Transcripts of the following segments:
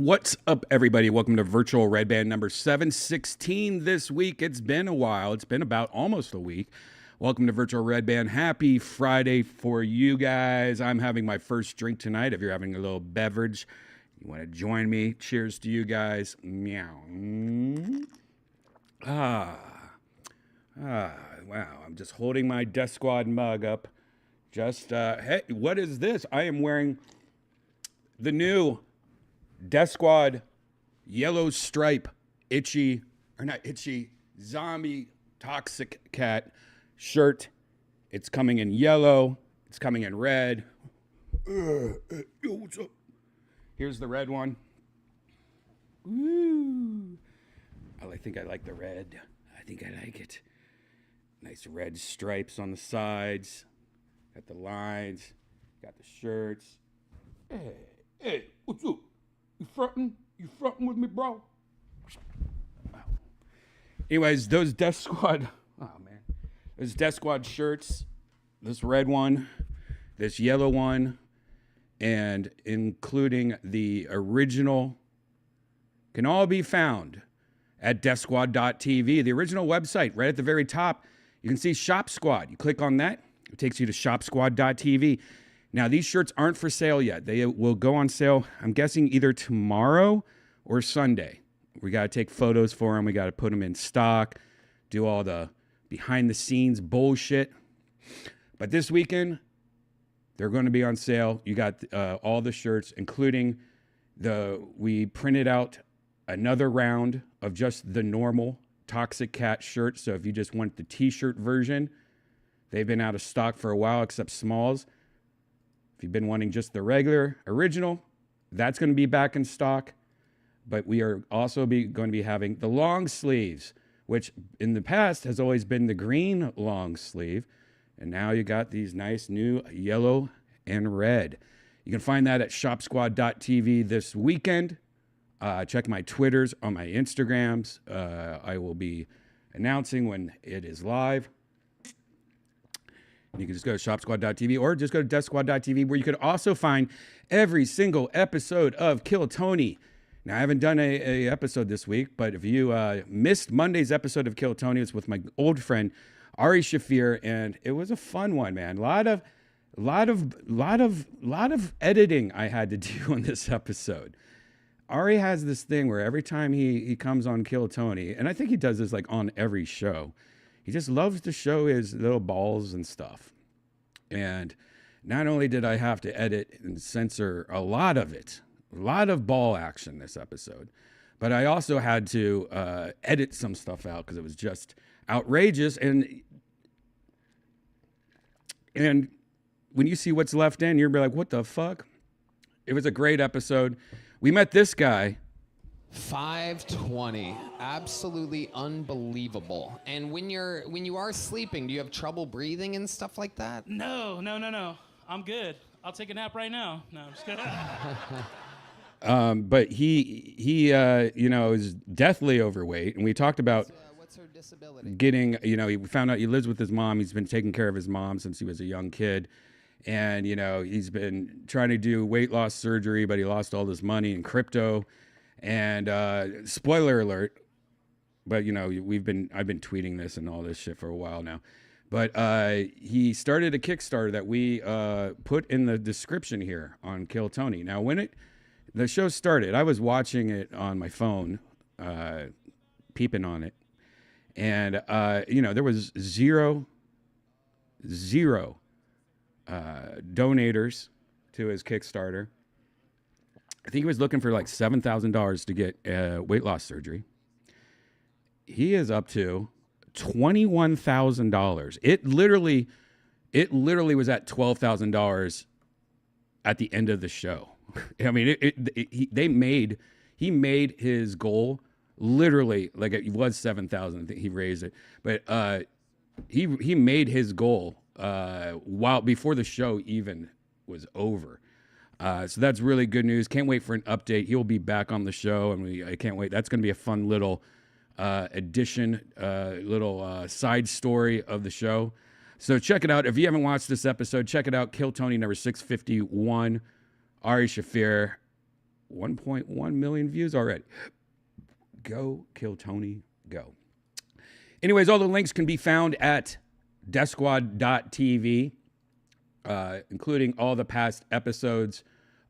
What's up, everybody? Welcome to virtual Redban number 716 this week. It's been a while. It's been about almost a week. Welcome to virtual Redban. Happy Friday for you guys. I'm having my first drink tonight. If you're having a little beverage, you want to join me. Cheers to you guys. Meow. Wow. I'm just holding my Death Squad mug up. Hey, what is this? I am wearing the new Death Squad yellow stripe zombie toxic cat shirt. It's coming in yellow. It's coming in red. Yo, what's up? Here's the red one. Woo. I think I like the red. I think I like it. Nice red stripes on the sides. Got the lines. Got the shirts. Hey, what's up? You frontin'? You frontin' with me, bro? Wow. Anyways, those Death Squad, those Death Squad shirts, this red one, this yellow one, and including the original, can all be found at deathsquad.tv, the original website. Right at the very top, you can see Shop Squad. You click on that, it takes you to shopsquad.tv. Now, these shirts aren't for sale yet. They will go on sale, I'm guessing, either tomorrow or Sunday. We got to take photos for them. We got to put them in stock, do all the behind-the-scenes bullshit. But this weekend, they're going to be on sale. You got all the shirts, including we printed out another round of just the normal Toxic Cat shirt. So if you just want the t-shirt version, they've been out of stock for a while, except smalls. If you've been wanting just the regular original, that's going to be back in stock. But we are also going to be having the long sleeves, which in the past has always been the green long sleeve. And now you got these nice new yellow and red. You can find that at shopsquad.tv this weekend. Check my Twitters, on my Instagrams. I will be announcing when it is live. You can just go to shopsquad.tv or just go to deathsquad.tv, where you could also find every single episode of Kill Tony. Now, I haven't done a episode this week, but if you missed Monday's episode of Kill Tony, it's with my old friend Ari Shafir, and it was a fun one, man. A lot of editing I had to do on this episode. Ari has this thing where every time he comes on Kill Tony, and I think he does this like on every show, he just loves to show his little balls and stuff. And not only did I have to edit and censor a lot of it, a lot of ball action this episode, but I also had to edit some stuff out because it was just outrageous. And when you see what's left in, you're like, what the fuck? It was a great episode. We met this guy. 520, absolutely unbelievable. And when you are sleeping, do you have trouble breathing and stuff like that? No. I'm good. I'll take a nap right now. No, I'm just kidding. But he is deathly overweight, and we talked about what's her disability? Getting, we found out he lives with his mom. He's been taking care of his mom since he was a young kid. And, he's been trying to do weight loss surgery, but he lost all his money in crypto. And spoiler alert, but I've been tweeting this and all this shit for a while now. But he started a Kickstarter that we put in the description here on Kill Tony. Now, when the show started, I was watching it on my phone, peeping on it, and there was zero donators to his Kickstarter. I think he was looking for like $7,000 to get weight loss surgery. He is up to $21,000. It literally was at $12,000 at the end of the show. I mean, he made his goal literally, like it was 7,000. I think he raised it, but he made his goal before the show even was over. So that's really good news. Can't wait for an update. He'll be back on the show, and I can't wait. That's going to be a fun little addition, side story of the show. So check it out. If you haven't watched this episode, check it out. Kill Tony number 651. Ari Shafir. 1.1 million views already. Go Kill Tony, go. Anyways, all the links can be found at deathsquad.tv, including all the past episodes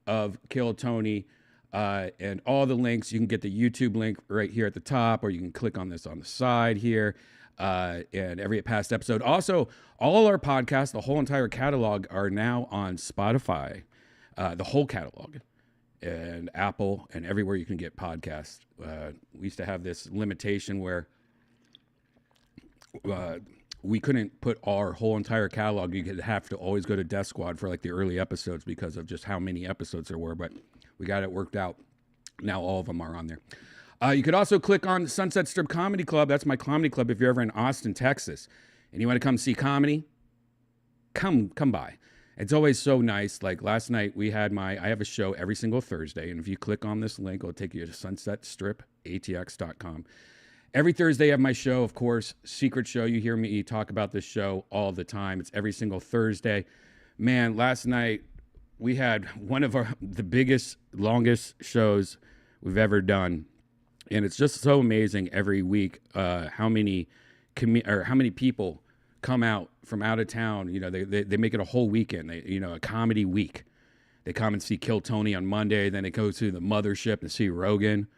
of Kill Tony, and all the links. You can get the YouTube link right here at the top, or you can click on this on the side here, and every past episode. Also, all our podcasts, the whole entire catalog, are now on Spotify, the whole catalog, and Apple, and everywhere you can get podcasts. We used to have this limitation where we couldn't put our whole entire catalog. You could have to always go to Death Squad for like the early episodes because of just how many episodes there were, but we got it worked out. Now all of them are on there. You could also click on Sunset Strip Comedy Club. That's my comedy club. If you're ever in Austin, Texas, and you want to come see comedy, come by. It's always so nice. Like last night, I have a show every single Thursday, and if you click on this link, it'll take you to sunsetstripatx.com. Every Thursday I have my show, of course, secret show. You hear me talk about this show all the time. It's every single Thursday. Man, last night we had one of the biggest, longest shows we've ever done. And it's just so amazing every week how many people come out from out of town. You know, they make it a whole weekend. A comedy week. They come and see Kill Tony on Monday. Then they go to the Mothership and see Rogan.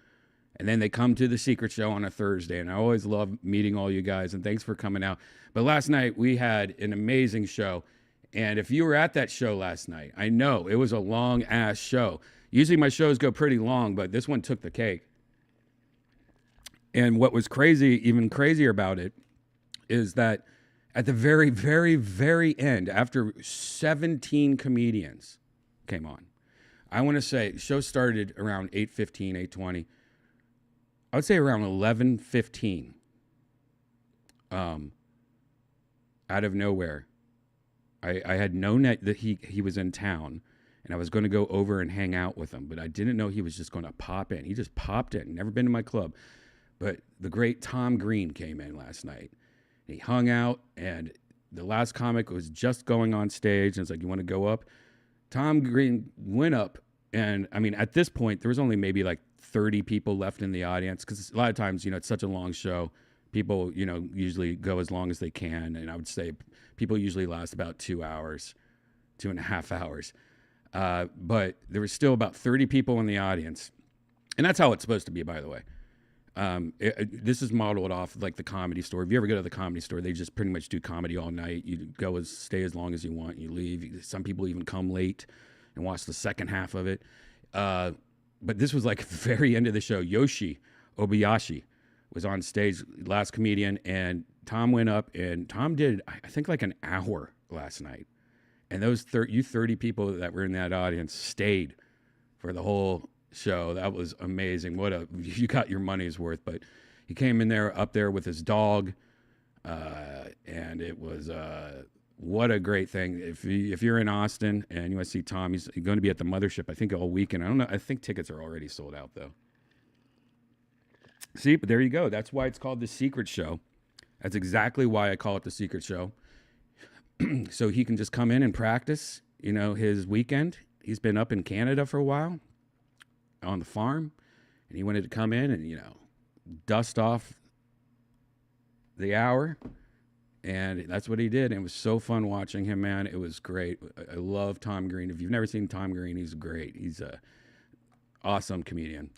And then they come to the secret show on a Thursday. And I always love meeting all you guys. And thanks for coming out. But last night we had an amazing show. And if you were at that show last night, I know it was a long ass show. Usually my shows go pretty long, but this one took the cake. And what was crazy, even crazier about it, is that at the very, very, very end, after 17 comedians came on, I want to say the show started around 8:15, 8:20. I would say around 11:15. Out of nowhere, I had known that he was in town, and I was going to go over and hang out with him, but I didn't know he was just going to pop in. He just popped in. Never been to my club. But the great Tom Green came in last night. He hung out, and the last comic was just going on stage, and it's like, you want to go up? Tom Green went up, and I mean, at this point, there was only maybe like 30 people left in the audience, because a lot of times, it's such a long show. People, usually go as long as they can, and I would say people usually last about 2 hours, 2.5 hours. But there was still about 30 people in the audience, and that's how it's supposed to be, by the way. This is modeled off like the Comedy Store. If you ever go to the Comedy Store, they just pretty much do comedy all night. You stay as long as you want, you leave. Some people even come late and watch the second half of it. But this was like the very end of the show. Yoshi Obayashi was on stage, last comedian, and Tom went up, and Tom did, I think, like an hour last night. And those 30 people that were in that audience stayed for the whole show. That was amazing. You got your money's worth. But he came in there, up there with his dog, and it was what a great thing. If you're in Austin and you want to see Tom, he's going to be at the Mothership, I think, all weekend. I don't know. I think tickets are already sold out, though. See, but there you go. That's why it's called The Secret Show. That's exactly why I call it The Secret Show. So he can just come in and practice, his weekend. He's been up in Canada for a while on the farm, and he wanted to come in and, dust off the hour. And that's what he did. And it was so fun watching him, man. It was great. I love Tom Green. If you've never seen Tom Green, he's great. He's a awesome comedian.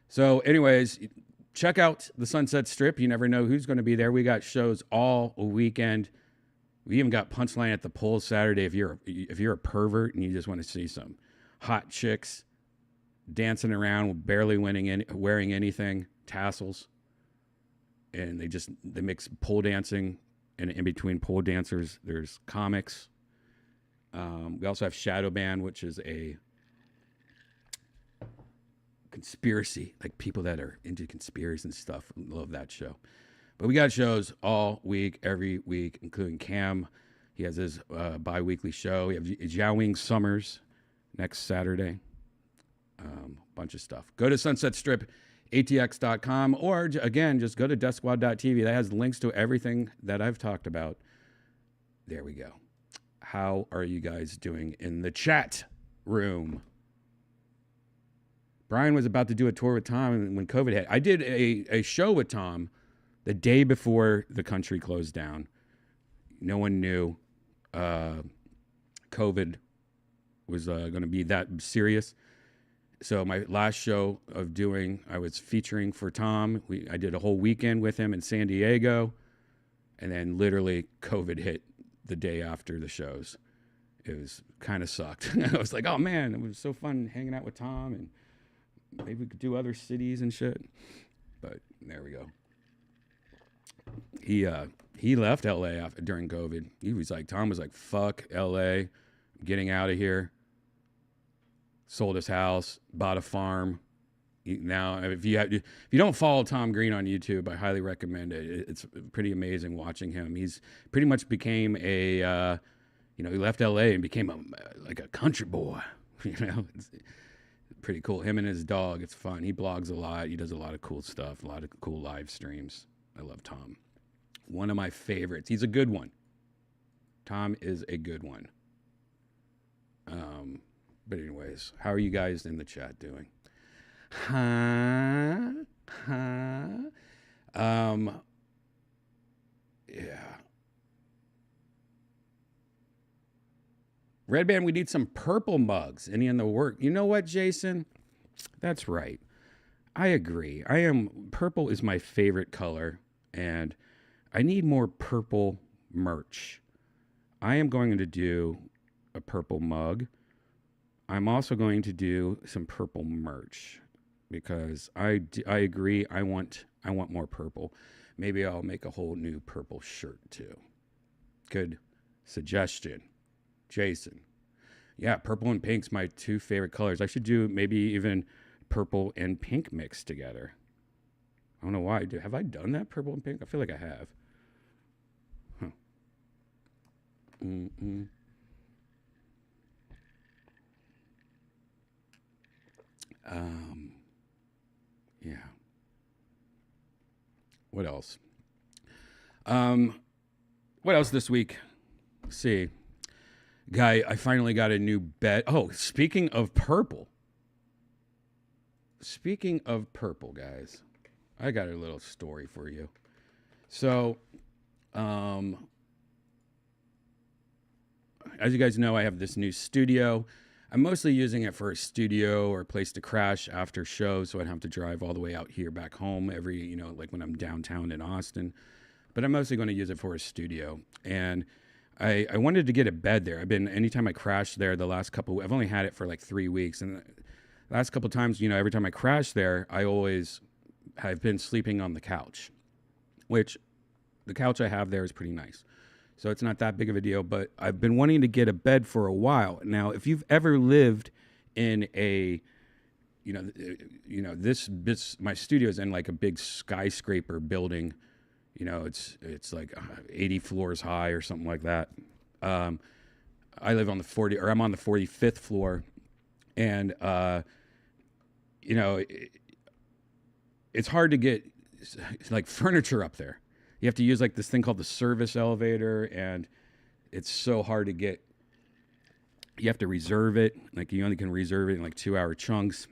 So anyways, check out the Sunset Strip. You never know who's going to be there. We got shows all weekend. We even got Punchline at the Pole Saturday. If you're a pervert and you just want to see some hot chicks dancing around, barely wearing anything, tassels, and they mix pole dancing, and in between pole dancers, there's comics. We also have Shadow Band, which is a conspiracy, like people that are into conspiracy and stuff. Love that show. But we got shows all week, every week, including Cam. He has his bi-weekly show. We have Jiaowing Summers next Saturday. Bunch of stuff. Go to sunsetstripatx.com, or again, just go to deathsquad.tv. That has links to everything that I've talked about. There we go. How are you guys doing in the chat room? Brian was about to do a tour with Tom when COVID hit. I did a show with Tom the day before the country closed down. No one knew COVID was going to be that serious. So my last show of doing, I was featuring for Tom. I did a whole weekend with him in San Diego. And then literally COVID hit the day after the shows. It was kind of sucked. I was like, oh man, it was so fun hanging out with Tom, and maybe we could do other cities and shit. But there we go. He left LA during COVID. He was like, Tom was like, fuck LA, I'm getting out of here. Sold his house, bought a farm. Now, if you don't follow Tom Green on YouTube, I highly recommend it. It's pretty amazing watching him. He's pretty much became a, he left LA and became like a country boy. It's pretty cool. Him and his dog, it's fun. He blogs a lot. He does a lot of cool stuff, a lot of cool live streams. I love Tom. One of my favorites. He's a good one. Tom is a good one. But anyways, how are you guys in the chat doing? Yeah. Redban, we need some purple mugs. Any in the work? You know what, Jason? That's right. I agree. Purple is my favorite color, and I need more purple merch. I am going to do a purple mug. I'm also going to do some purple merch because I agree. I want more purple. Maybe I'll make a whole new purple shirt too. Good suggestion, Jason. Yeah, purple and pink's my two favorite colors. I should do maybe even purple and pink mixed together. I don't know why. Have I done that, purple and pink? I feel like I have. Huh. Yeah. What else? What else this week? Let's see. Guy, I finally got a new bed. Oh, speaking of purple. Guys, I got a little story for you. So, as you guys know, I have this new studio. I'm mostly using it for a studio or a place to crash after shows, so I don't have to drive all the way out here back home like when I'm downtown in Austin. But I'm mostly going to use it for a studio. And I wanted to get a bed there. Anytime I crashed there I've only had it for like 3 weeks. And the last couple times, every time I crash there, I always have been sleeping on the couch, which the couch I have there is pretty nice. So it's not that big of a deal, but I've been wanting to get a bed for a while. Now, if you've ever lived in my studio is in like a big skyscraper building. It's like 80 floors high or something like that. I live on I'm on the 45th floor, and it's hard to get like furniture up there. You have to use like this thing called the service elevator, and it's so hard to get. You have to reserve it. Like you only can reserve it in like 2-hour chunks.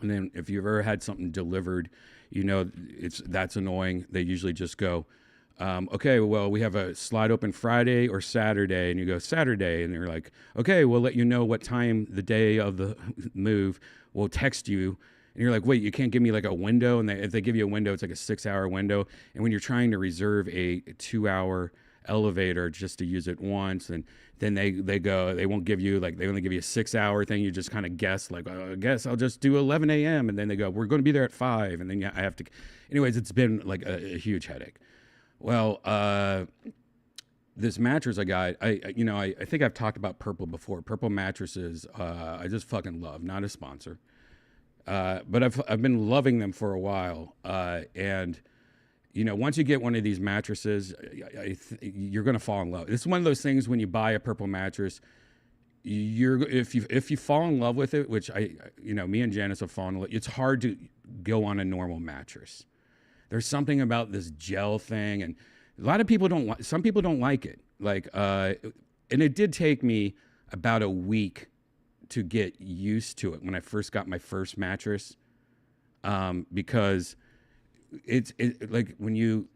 And then if you've ever had something delivered, that's annoying. They usually just go, okay, well, we have a slot open Friday or Saturday. And you go Saturday, and they're like, okay, we'll let you know what time the day of the move. We'll text you. And you're like, wait, you can't give me like a window? And if they give you a window, it's like a 6-hour window. And when you're trying to reserve a 2-hour elevator just to use it once, and then they won't give you, like, they only give you a 6-hour thing. You just kind of guess, like, I guess I'll just do 11 a.m. And then they go, we're going to be there at 5. And then I have to, anyways, it's been like a huge headache. Well, this mattress I got, I think I've talked about Purple before. Purple mattresses, I just fucking love. Not a sponsor. But I've been loving them for a while. And once you get one of these mattresses, you're going to fall in love. It's one of those things when you buy a Purple mattress, if you fall in love with it, which me and Janice have fallen in love, it's hard to go on a normal mattress. There's something about this gel thing, and a lot of people some people don't like it. And it did take me about a week to get used to it when I first got my first mattress, because like when you,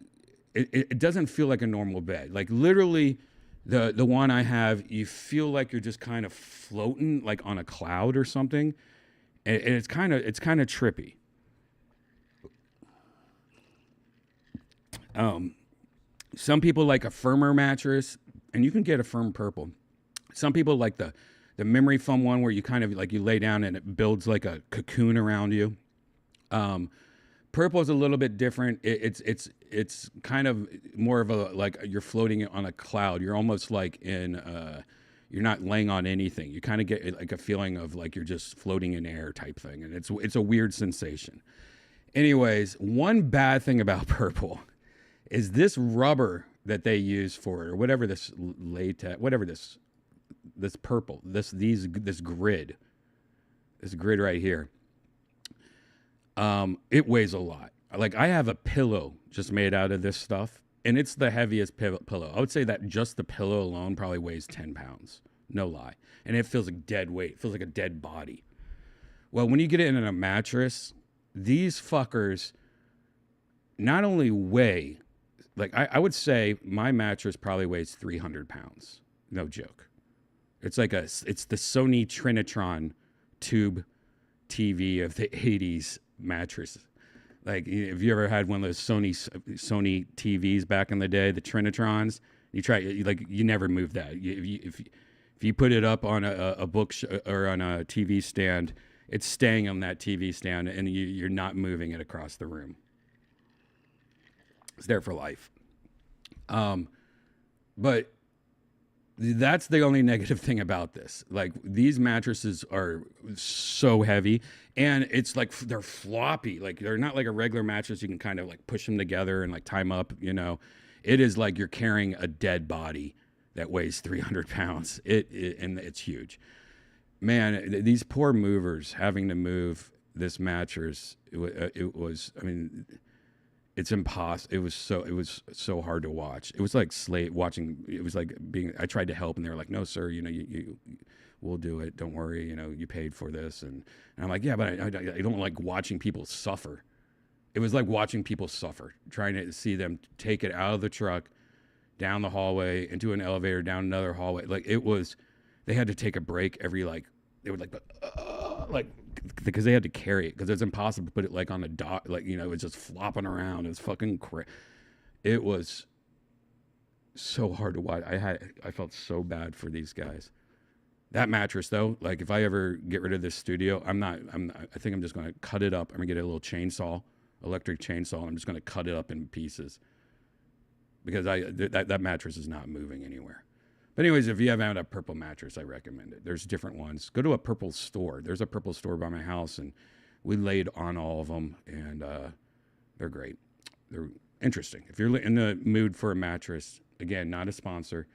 it doesn't feel like a normal bed. Like literally, the one I have, you feel like you're just kind of floating like on a cloud or something, and it's kind of trippy. Some people like a firmer mattress, and you can get a firm purple. Some people like the memory foam one where you kind of like you lay down and it builds like a cocoon around you. Purple is a little bit different. It's kind of more of a like you're floating on a cloud. You're almost like in you're not laying on anything. You kind of get like a feeling of like you're just floating in air type thing, and it's a weird sensation. Anyways, one bad thing about purple is this rubber that they use for it, or whatever this latex, whatever this purple, this grid right here. It weighs a lot. Like I have a pillow just made out of this stuff, and it's the heaviest pillow. I would say that just the pillow alone probably weighs 10 pounds. No lie. And it feels like dead weight. It feels like a dead body. Well, when you get it in a mattress, these fuckers not only weigh, like I would say my mattress probably weighs 300 pounds. No joke. It's like it's the Sony Trinitron tube TV of the 80s mattress. Like, have you ever had one of those Sony TVs back in the day, the Trinitrons? You never move that. If you put it up on a or on a TV stand, it's staying on that TV stand, and you're not moving it across the room. It's there for life. But that's the only negative thing about this. Like, these mattresses are so heavy, and it's like they're floppy. Like, they're not like a regular mattress. You can kind of like push them together and like tie them up, you know. It is like you're carrying a dead body that weighs 300 pounds. And it's huge. Man, these poor movers having to move this mattress, it was, I mean, it's impossible. It was so hard to watch. It was like watching. It was like I tried to help, and they were like, "No, sir, you know, you we'll do it. Don't worry. You know, you paid for this." And I'm like, "Yeah, but I don't like watching people suffer." It was like watching people suffer, trying to see them take it out of the truck, down the hallway, into an elevator, down another hallway. Like, it was, they had to take a break every, like, they would like because they had to carry it, because it's impossible to put it like on a dock, like, you know, it was just flopping around. It was fucking it was so hard to watch. I felt so bad for these guys. That mattress though, like, if I ever get rid of this studio, I think I'm just going to cut it up. I'm going to get a little electric chainsaw, and I'm just going to cut it up in pieces, because that mattress is not moving anywhere. But anyways, if you haven't had a purple mattress, I recommend it. There's different ones. Go to a purple store. There's a purple store by my house, and we laid on all of them, and they're great. They're interesting. If you're in the mood for a mattress, again, not a sponsor.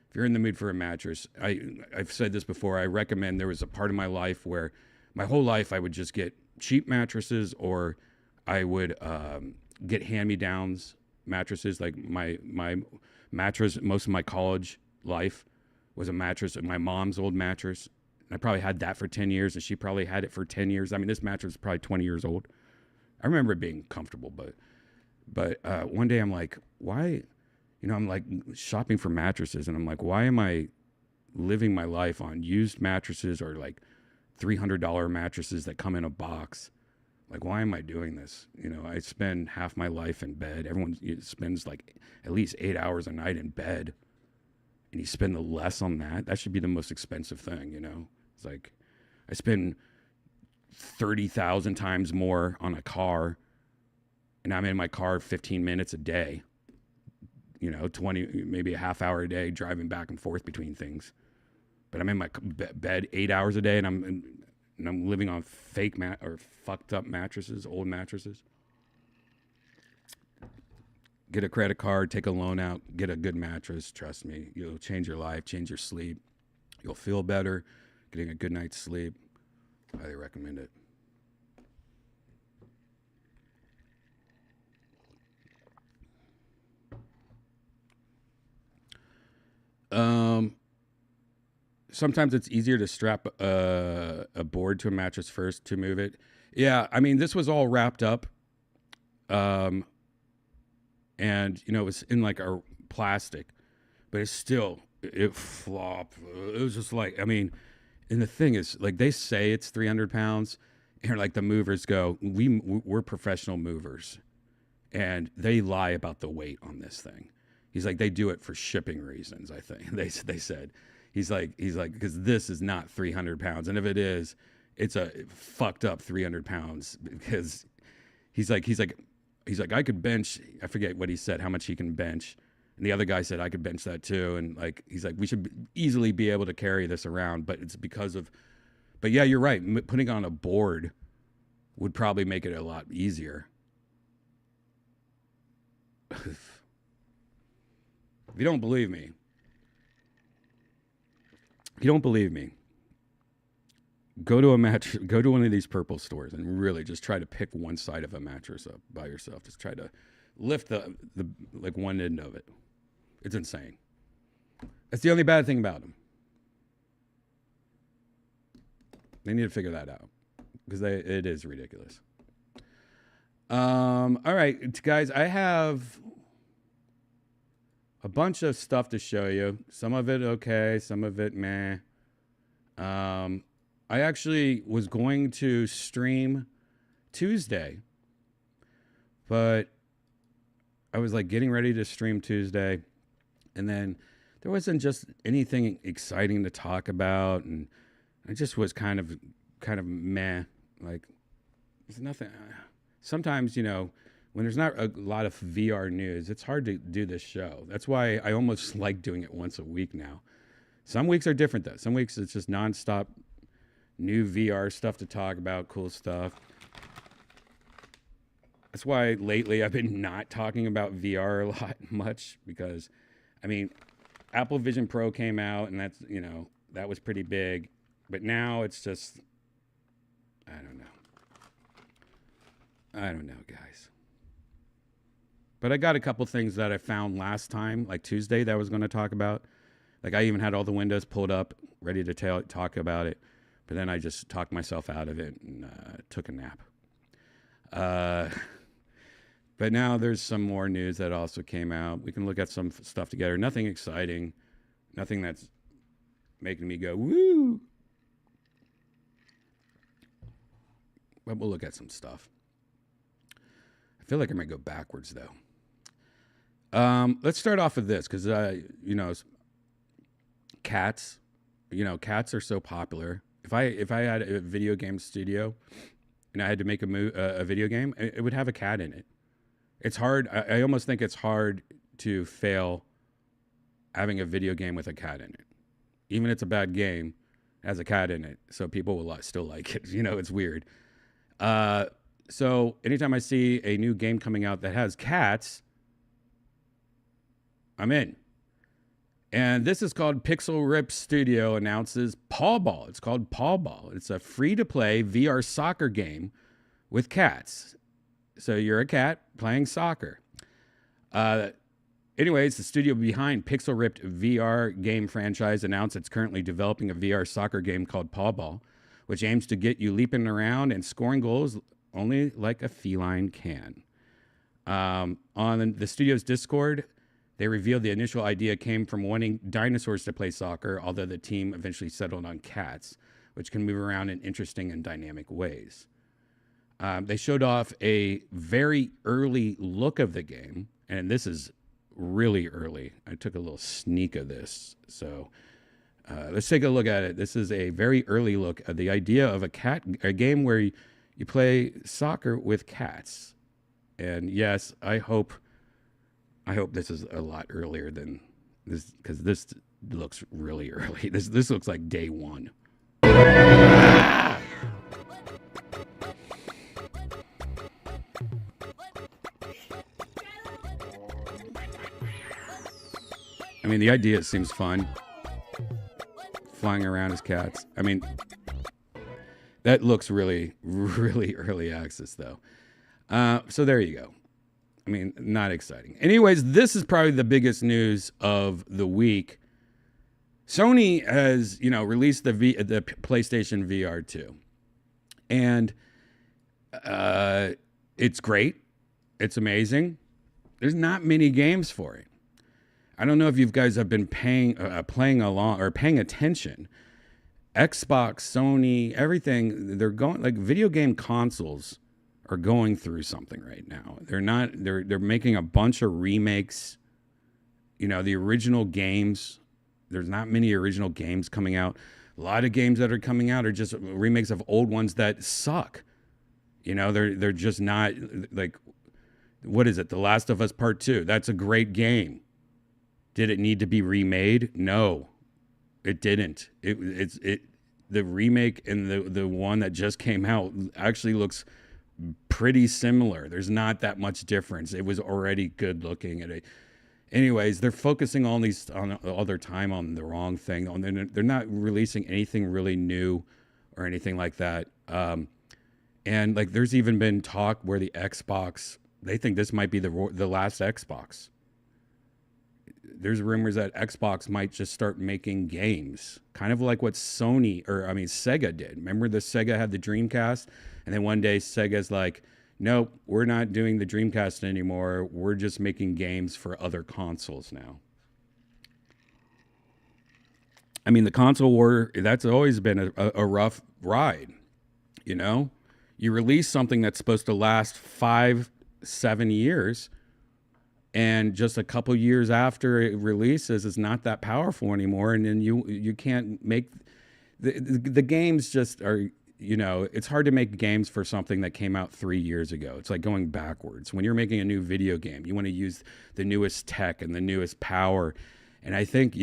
If you're in the mood for a mattress, I've said this before. I recommend. There was a part of my life where my whole life I would just get cheap mattresses, or I would get hand-me-downs mattresses. Like my mattress, most of my college life was a mattress, my mom's old mattress. I probably had that for 10 years, and she probably had it for 10 years. I mean, this mattress is probably 20 years old. I remember it being comfortable, but one day I'm like, why, you know, I'm like shopping for mattresses, and I'm like, why am I living my life on used mattresses, or like $300 mattresses that come in a box? Like, why am I doing this? You know, I spend half my life in bed. Everyone spends like at least 8 hours a night in bed. And you spend the less on that. That should be the most expensive thing, you know? It's like, I spend 30,000 times more on a car, and I'm in my car 15 minutes a day. You know, 20, maybe a half hour a day driving back and forth between things. But I'm in my bed 8 hours a day, and I'm living on fake or fucked up mattresses, old mattresses. Get a credit card, take a loan out, get a good mattress. Trust me, you'll change your life, change your sleep. You'll feel better getting a good night's sleep. Highly recommend it. sometimes it's easier to strap a board to a mattress first to move it. Yeah, I mean, this was all wrapped up. And, it was in like a plastic, but it's still, it flopped. It was just like, I mean, and the thing is, like, they say it's 300 pounds, and like the movers go, we're professional movers, and they lie about the weight on this thing. He's like, they do it for shipping reasons, I think. They said. He's like, because this is not 300 pounds. And if it is, it's a fucked up 300 pounds, because he's like, I could bench, I forget what he said, how much he can bench. And the other guy said, I could bench that too. And like, he's like, we should easily be able to carry this around, but it's because of, but yeah, you're right. Putting on a board would probably make it a lot easier. If you don't believe me, go to one of these purple stores and really just try to pick one side of a mattress up by yourself. Just try to lift the like one end of it. It's insane. That's the only bad thing about them. They need to figure that out, because it is ridiculous. All right, guys, I have a bunch of stuff to show you. Some of it okay, some of it meh. I actually was going to stream Tuesday, but I was like getting ready to stream Tuesday, and then there wasn't just anything exciting to talk about, and I just was kind of meh. Like, there's nothing. Sometimes, when there's not a lot of VR news, it's hard to do this show. That's why I almost like doing it once a week now. Some weeks are different, though. Some weeks it's just nonstop new VR stuff to talk about, cool stuff. That's why lately I've been not talking about VR a lot much, because, I mean, Apple Vision Pro came out, and that's, that was pretty big. But now it's just, I don't know, guys. But I got a couple things that I found last time, like Tuesday, that I was going to talk about. Like, I even had all the windows pulled up, ready to talk about it. But then I just talked myself out of it and took a nap. But now there's some more news that also came out. We can look at some stuff together. Nothing exciting. Nothing that's making me go, woo. But we'll look at some stuff. I feel like I might go backwards, though. Let's start off with this, because, cats. Cats are so popular. If I had a video game studio and I had to make a video game, it would have a cat in it. It's hard. I almost think it's hard to fail having a video game with a cat in it. Even if it's a bad game, it has a cat in it, so people will still like it. It's weird. So anytime I see a new game coming out that has cats, I'm in. And this is called Pixel Rip Studio announces Paw Ball. It's called Paw Ball. It's a free-to-play VR soccer game with cats. So you're a cat playing soccer. Anyways, the studio behind Pixel Ripped VR game franchise announced it's currently developing a VR soccer game called Paw Ball, which aims to get you leaping around and scoring goals only like a feline can. On the studio's Discord, they revealed the initial idea came from wanting dinosaurs to play soccer, although the team eventually settled on cats, which can move around in interesting and dynamic ways. They showed off a very early look of the game, and this is really early. I took a little sneak of this, so let's take a look at it. This is a very early look at the idea of a game where you play soccer with cats. And yes, I hope this is a lot earlier than this, because this looks really early. This looks like day one. I mean, the idea seems fun. Flying around as cats. I mean, that looks really, really early access, though. So there you go. I mean, not exciting. Anyways, this is probably the biggest news of the week. Sony has, released the PlayStation VR 2, and it's great. It's amazing. There's not many games for it. I don't know if you guys have been playing along or paying attention. Xbox, Sony, everything, they're going, like, video game consoles are going through something right now. They're making a bunch of remakes. The original games, there's not many original games coming out. A lot of games that are coming out are just remakes of old ones that suck. They're just not, like, what is it? The Last of Us Part 2. That's a great game. Did it need to be remade? No, it didn't. The remake and the one that just came out actually looks pretty similar. There's not that much difference. It was already good looking. Anyways, they're focusing on all their time on the wrong thing. They're not releasing anything really new or anything like that. And like, there's even been talk where the Xbox, they think this might be the last Xbox. There's rumors that Xbox might just start making games, kind of like what Sega did. Remember the Sega had the Dreamcast, and then one day Sega's like, nope, we're not doing the Dreamcast anymore. We're just making games for other consoles now. I mean, the console war, that's always been a rough ride. You release something that's supposed to last 5-7 years, and just a couple years after it releases, it's not that powerful anymore. And then you can't make the games just are, it's hard to make games for something that came out 3 years ago. It's like going backwards. When you're making a new video game, you want to use the newest tech and the newest power. And I think,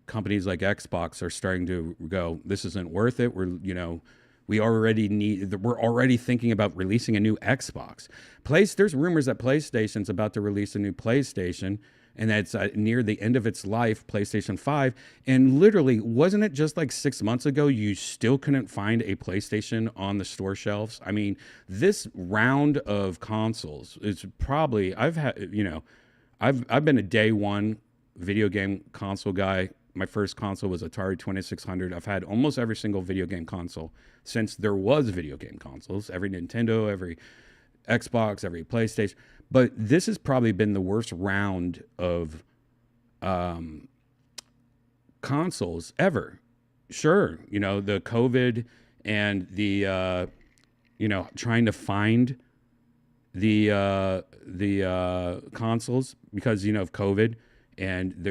companies like Xbox are starting to go, this isn't worth it. We're already thinking about releasing a new Xbox. There's rumors that PlayStation's about to release a new PlayStation, and that's near the end of its life, PlayStation 5. And literally, wasn't it just like 6 months ago, you still couldn't find a PlayStation on the store shelves? I mean, this round of consoles is probably, I've been a day one video game console guy. My first console was Atari 2600. I've had almost every single video game console since there was video game consoles. Every Nintendo, every Xbox, every PlayStation. But this has probably been the worst round of consoles ever. Sure, the COVID and the trying to find the consoles because of COVID. And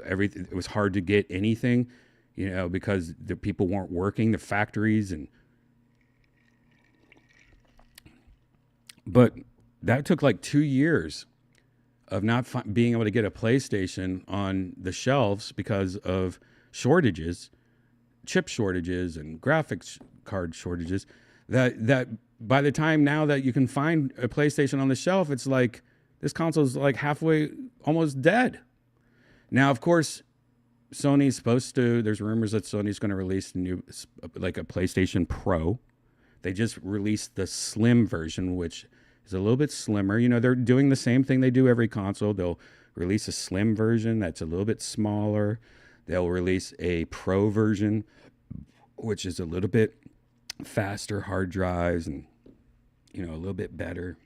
everything, it was hard to get anything, because the people weren't working, the factories, but that took like 2 years of not being able to get a PlayStation on the shelves because of shortages, chip shortages and graphics card shortages. That by the time now that you can find a PlayStation on the shelf, it's like, this console is like halfway, almost dead. Now, of course, there's rumors that Sony's going to release a PlayStation Pro. They just released the slim version, which is a little bit slimmer. They're doing the same thing they do every console. They'll release a slim version that's a little bit smaller. They'll release a Pro version, which is a little bit faster hard drives and, a little bit better.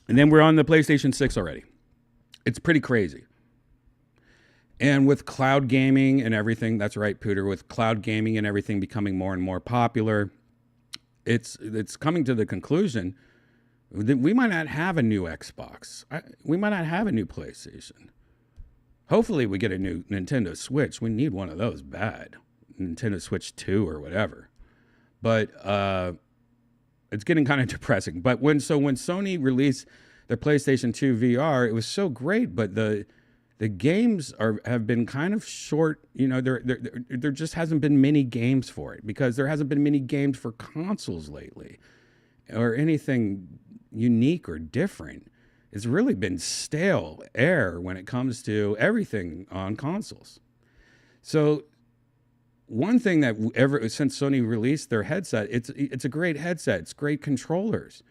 And then we're on the PlayStation 6 already. It's pretty crazy. And with cloud gaming and everything, that's right, Pooter, with cloud gaming and everything becoming more and more popular, it's coming to the conclusion that we might not have a new Xbox. We might not have a new PlayStation. Hopefully we get a new Nintendo Switch. We need one of those bad. Nintendo Switch 2 or whatever. But it's getting kind of depressing. But when Sony released their PlayStation 2 VR, it was so great, but the games have been kind of short. There just hasn't been many games for it because there hasn't been many games for consoles lately or anything unique or different. It's really been stale air when it comes to everything on consoles. So one thing that since Sony released their headset, it's a great headset. It's great controllers.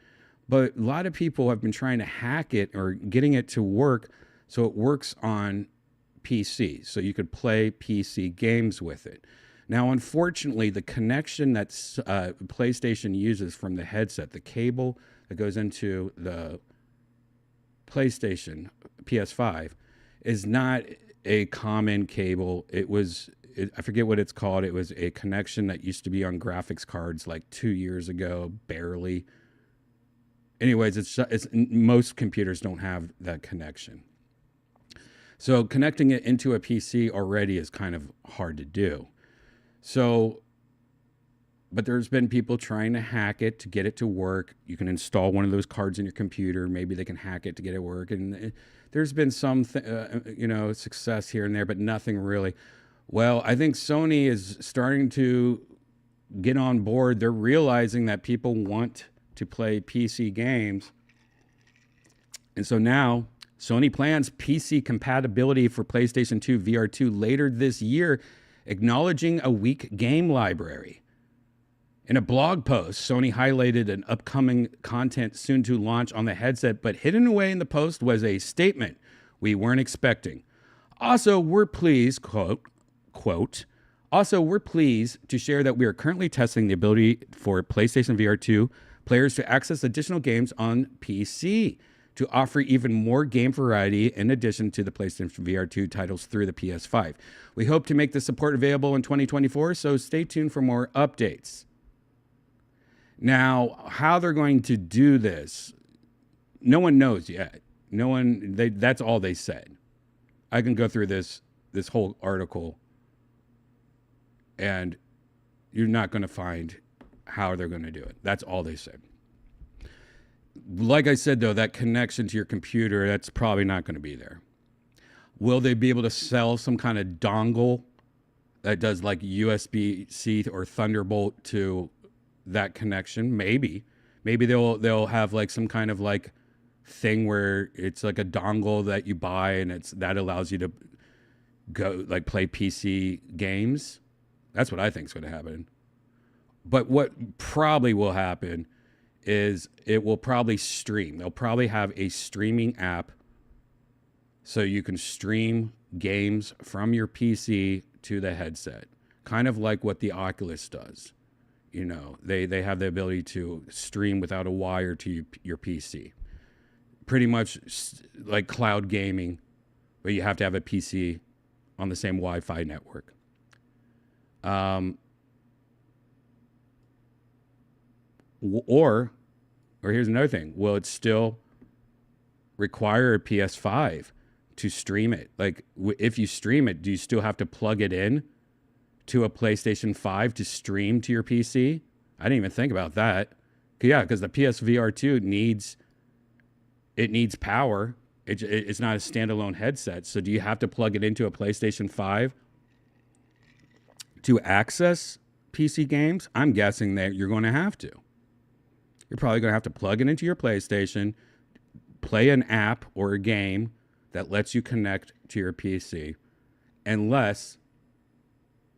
But a lot of people have been trying to hack it or getting it to work So it works on PC. So you could play PC games with it. Now, unfortunately, the connection that PlayStation uses from the headset, the cable that goes into the PlayStation PS5, is not a common cable. I forget what it's called. It was a connection that used to be on graphics cards like 2 years ago, barely. Anyways, it's most computers don't have that connection. So connecting it into a PC already is kind of hard to do. So, but there's been people trying to hack it to get it to work. You can install one of those cards in your computer. Maybe they can hack it to get it to work. And there's been some, success here and there, but nothing really. Well, I think Sony is starting to get on board. They're realizing that people want to play PC games. And so now Sony plans PC compatibility for PlayStation 2 VR2 later this year, acknowledging a weak game library. In a blog post, Sony highlighted an upcoming content soon to launch on the headset, but hidden away in the post was a statement we weren't expecting. Also, we're pleased, quote, also, we're pleased to share that we are currently testing the ability for PlayStation VR2 players to access additional games on PC to offer even more game variety in addition to the PlayStation VR2 titles through the PS5. We hope to make this support available in 2024, so stay tuned for more updates. Now, how they're going to do this, no one knows yet. That's all they said. I can go through this whole article and you're not going to find how they're going to do it. That's all they said. Like I said, though, that connection to your computer, that's probably not going to be there. Will they be able to sell some kind of dongle that does like USB-C or Thunderbolt to that connection? Maybe they'll have like some kind of like thing where it's like a dongle that you buy and that allows you to go like play PC games. That's what I think is going to happen. But what probably will happen is it will probably stream. They'll probably have a streaming app so you can stream games from your PC to the headset, kind of like what the Oculus does. You know, they have the ability to stream without a wire to your PC. Pretty much like cloud gaming, but you have to have a PC on the same Wi-Fi network. Or here's another thing. Will it still require a PS5 to stream it? Like, if you stream it, do you still have to plug it in to a PlayStation 5 to stream to your PC? I didn't even think about that. Yeah, because the PSVR 2 needs power. It's not a standalone headset. So do you have to plug it into a PlayStation 5 to access PC games? I'm guessing that you're going to have to. You're probably going to have to plug it into your PlayStation, play an app or a game that lets you connect to your PC, unless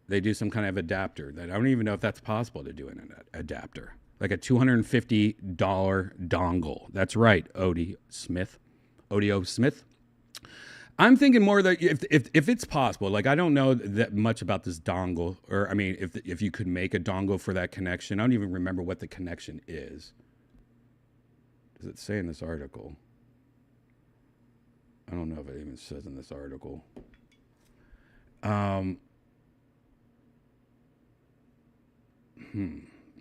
they do some kind of adapter that I don't even know if that's possible to do in an adapter, like a $250 dongle. That's right, Odie O. Smith. I'm thinking more that if it's possible, like I don't know that much about this dongle, or I mean, if you could make a dongle for that connection. I don't even remember what the connection is. Does it say in this article? I don't know if it even says in this article. Does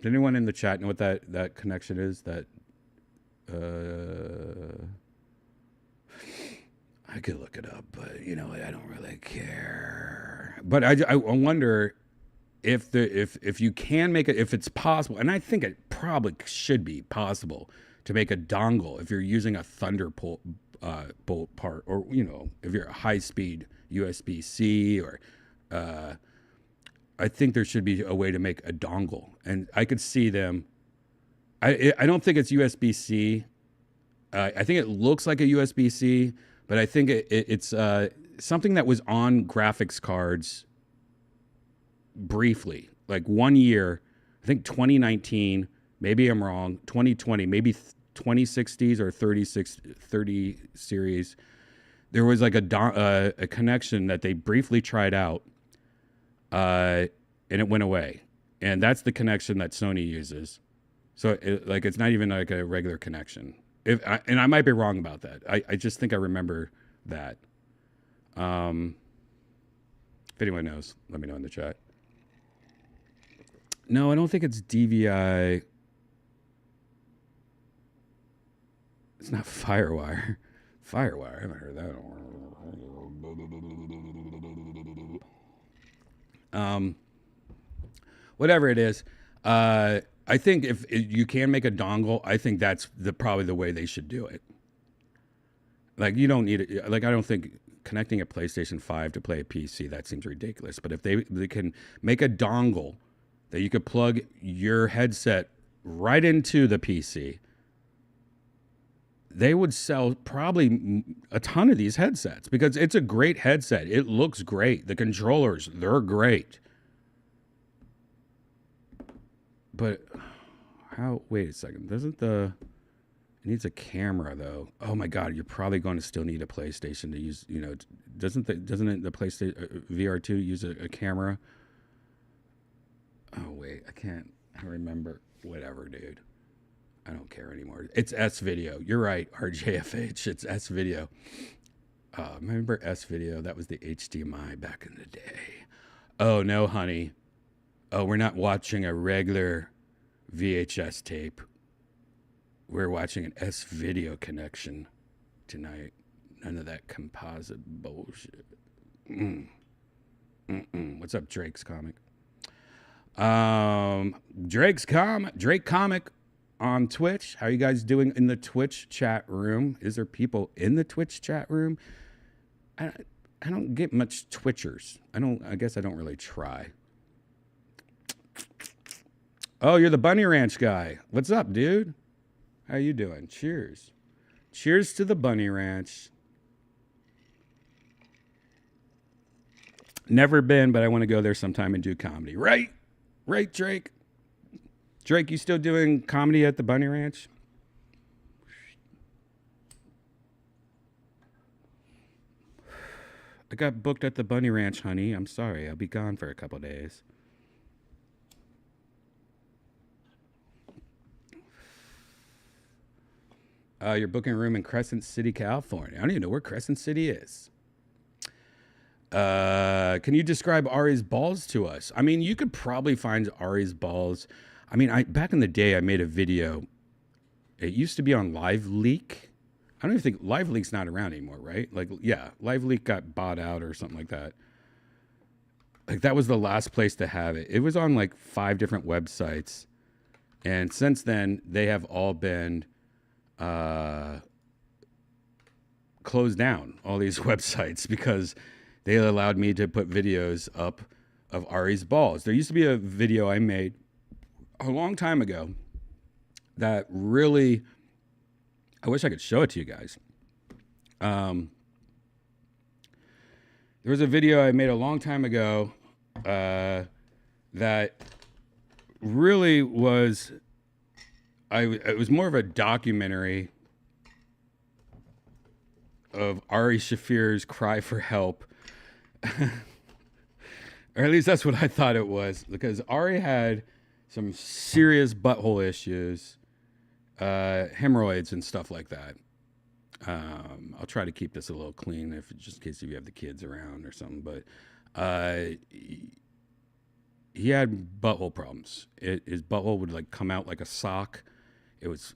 anyone in the chat know what that connection is? That I could look it up, but you know, I don't really care. But I wonder if you can make it, if it's possible, and I think it probably should be possible to make a dongle if you're using a Thunderbolt bolt part, or you know, if you're a high-speed USB-C, or I think there should be a way to make a dongle, and I could see them. I don't think it's USB-C. I think it looks like a USB-C, but I think it's something that was on graphics cards briefly, like 1 year. I think 2019. Maybe I'm wrong. 2020, maybe 2060s or 30 series. there was like a connection that they briefly tried out, and it went away. And that's the connection that Sony uses. So it's not even like a regular connection. And I might be wrong about that. I just think I remember that. If anyone knows, let me know in the chat. No, I don't think it's DVI. It's not Firewire. Firewire, I haven't heard that. Whatever it is, I think if you can make a dongle, I think that's probably the way they should do it. Like, you don't need it. Like, I don't think connecting a PlayStation 5 to play a PC, that seems ridiculous. But if they can make a dongle that you could plug your headset right into the PC, they would sell probably a ton of these headsets because it's a great headset. It looks great. The controllers, they're great. But wait a second. It needs a camera though. Oh my God, you're probably going to still need a PlayStation to use, doesn't the PlayStation VR2 use a camera? Oh wait, I can't remember. Whatever, dude. I don't care anymore. It's S Video. You're right, RJFH. It's S Video. Remember S Video? That was the HDMI back in the day. Oh no, honey. Oh, we're not watching a regular VHS tape. We're watching an S Video connection tonight. None of that composite bullshit. What's up, Drake's Comic? Drake Comic on Twitch. How are you guys doing in the Twitch chat room? Is there people in the Twitch chat room? I don't get much Twitchers. I guess I don't really try. Oh, you're the Bunny Ranch guy. What's up, dude? How you doing? Cheers. Cheers to the Bunny Ranch. Never been, but I want to go there sometime and do comedy. Right? Right, Drake? Drake, you still doing comedy at the Bunny Ranch? I got booked at the Bunny Ranch, honey. I'm sorry. I'll be gone for a couple days. You're booking a room in Crescent City, California. I don't even know where Crescent City is. Can you describe Ari's balls to us? I mean, you could probably find Ari's balls. I mean, back in the day, I made a video. It used to be on Live Leak. I don't even think Live Leak's not around anymore, right? Like, yeah, Live Leak got bought out or something like that. Like, that was the last place to have it. It was on like 5 different websites. And since then, they have all been closed down, all these websites, because they allowed me to put videos up of Ari's balls. There used to be a video I made a long time ago that really, I wish I could show it to you guys. There was a video I made a long time ago that really was, it was more of a documentary of Ari Shaffir's cry for help. Or at least that's what I thought it was, because Ari had some serious butthole issues, hemorrhoids and stuff like that. I'll try to keep this a little clean, just in case if you have the kids around or something. But he had butthole problems. His butthole would like come out like a sock. It was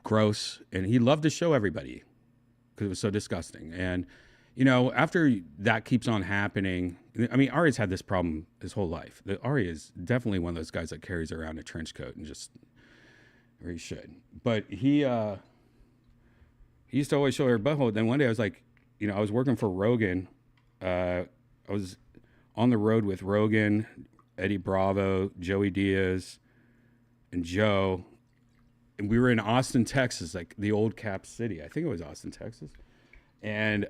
gross, and he loved to show everybody because it was so disgusting. And after that keeps on happening, I mean, Ari's had this problem his whole life. Ari is definitely one of those guys that carries around a trench coat and or he should. But he used to always show her butthole. Then one day I was like, I was working for Rogan. I was on the road with Rogan, Eddie Bravo, Joey Diaz, and Joe. And we were in Austin, Texas, like the old Cap City. I think it was Austin, Texas. And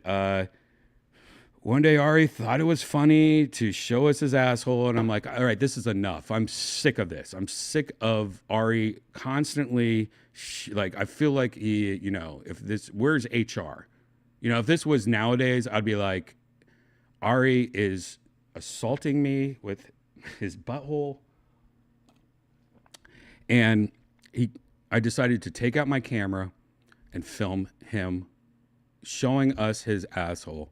one day Ari thought it was funny to show us his asshole. And I'm like, all right, this is enough. I'm sick of this. I'm sick of Ari constantly, I feel like he, where's HR? You know, if this was nowadays, I'd be like, Ari is assaulting me with his butthole. And I decided to take out my camera and film him showing us his asshole.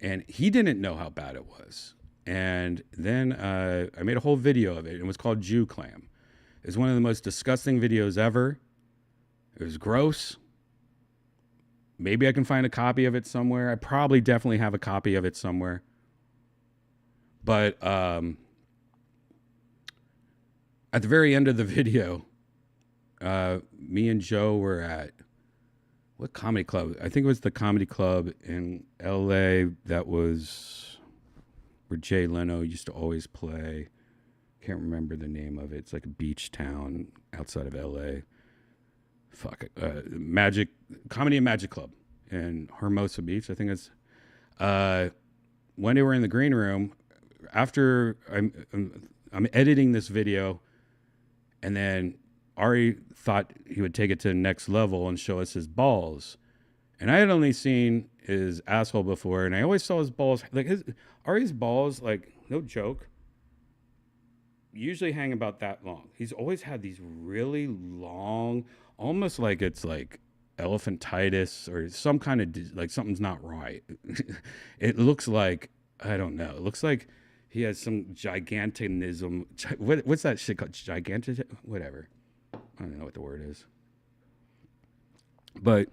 And he didn't know how bad it was. And then I made a whole video of it. It was called Jew Clam. It's one of the most disgusting videos ever. It was gross. Maybe I can find a copy of it somewhere. I probably definitely have a copy of it somewhere. But at the very end of the video, me and Joe were at what comedy club? I think it was the comedy club in LA that was where Jay Leno used to always play. Can't remember the name of it. It's like a beach town outside of LA. Fuck it. Comedy and Magic Club in Hermosa Beach. I think it's when they were in the green room after I'm editing this video, and then Ari thought he would take it to the next level and show us his balls. And I had only seen his asshole before, and I always saw his balls, like Ari's balls, like, no joke, usually hang about that long. He's always had these really long, almost like it's like elephantitis or some kind of, like something's not right. It looks like, I don't know, it looks like he has some gigantism. What's that shit called? Gigantic? Whatever. I don't know what the word is. But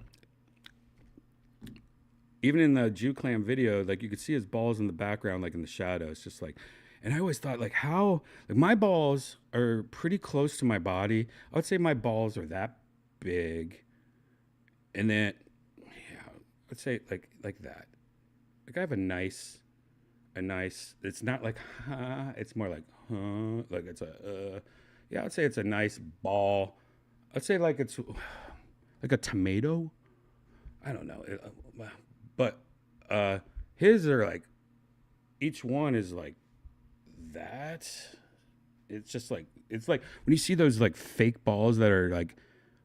even in the Jew Clam video, like you could see his balls in the background, like in the shadows, just like, and I always thought like how, like my balls are pretty close to my body. I would say my balls are that big. And then, yeah, I'd say like that. Like I have a nice, it's not like, it's more like, like it's yeah, I'd say it's a nice ball. I'd say like it's like a tomato. I don't know. But his are like, each one is like that. It's just like, it's like when you see those like fake balls that are like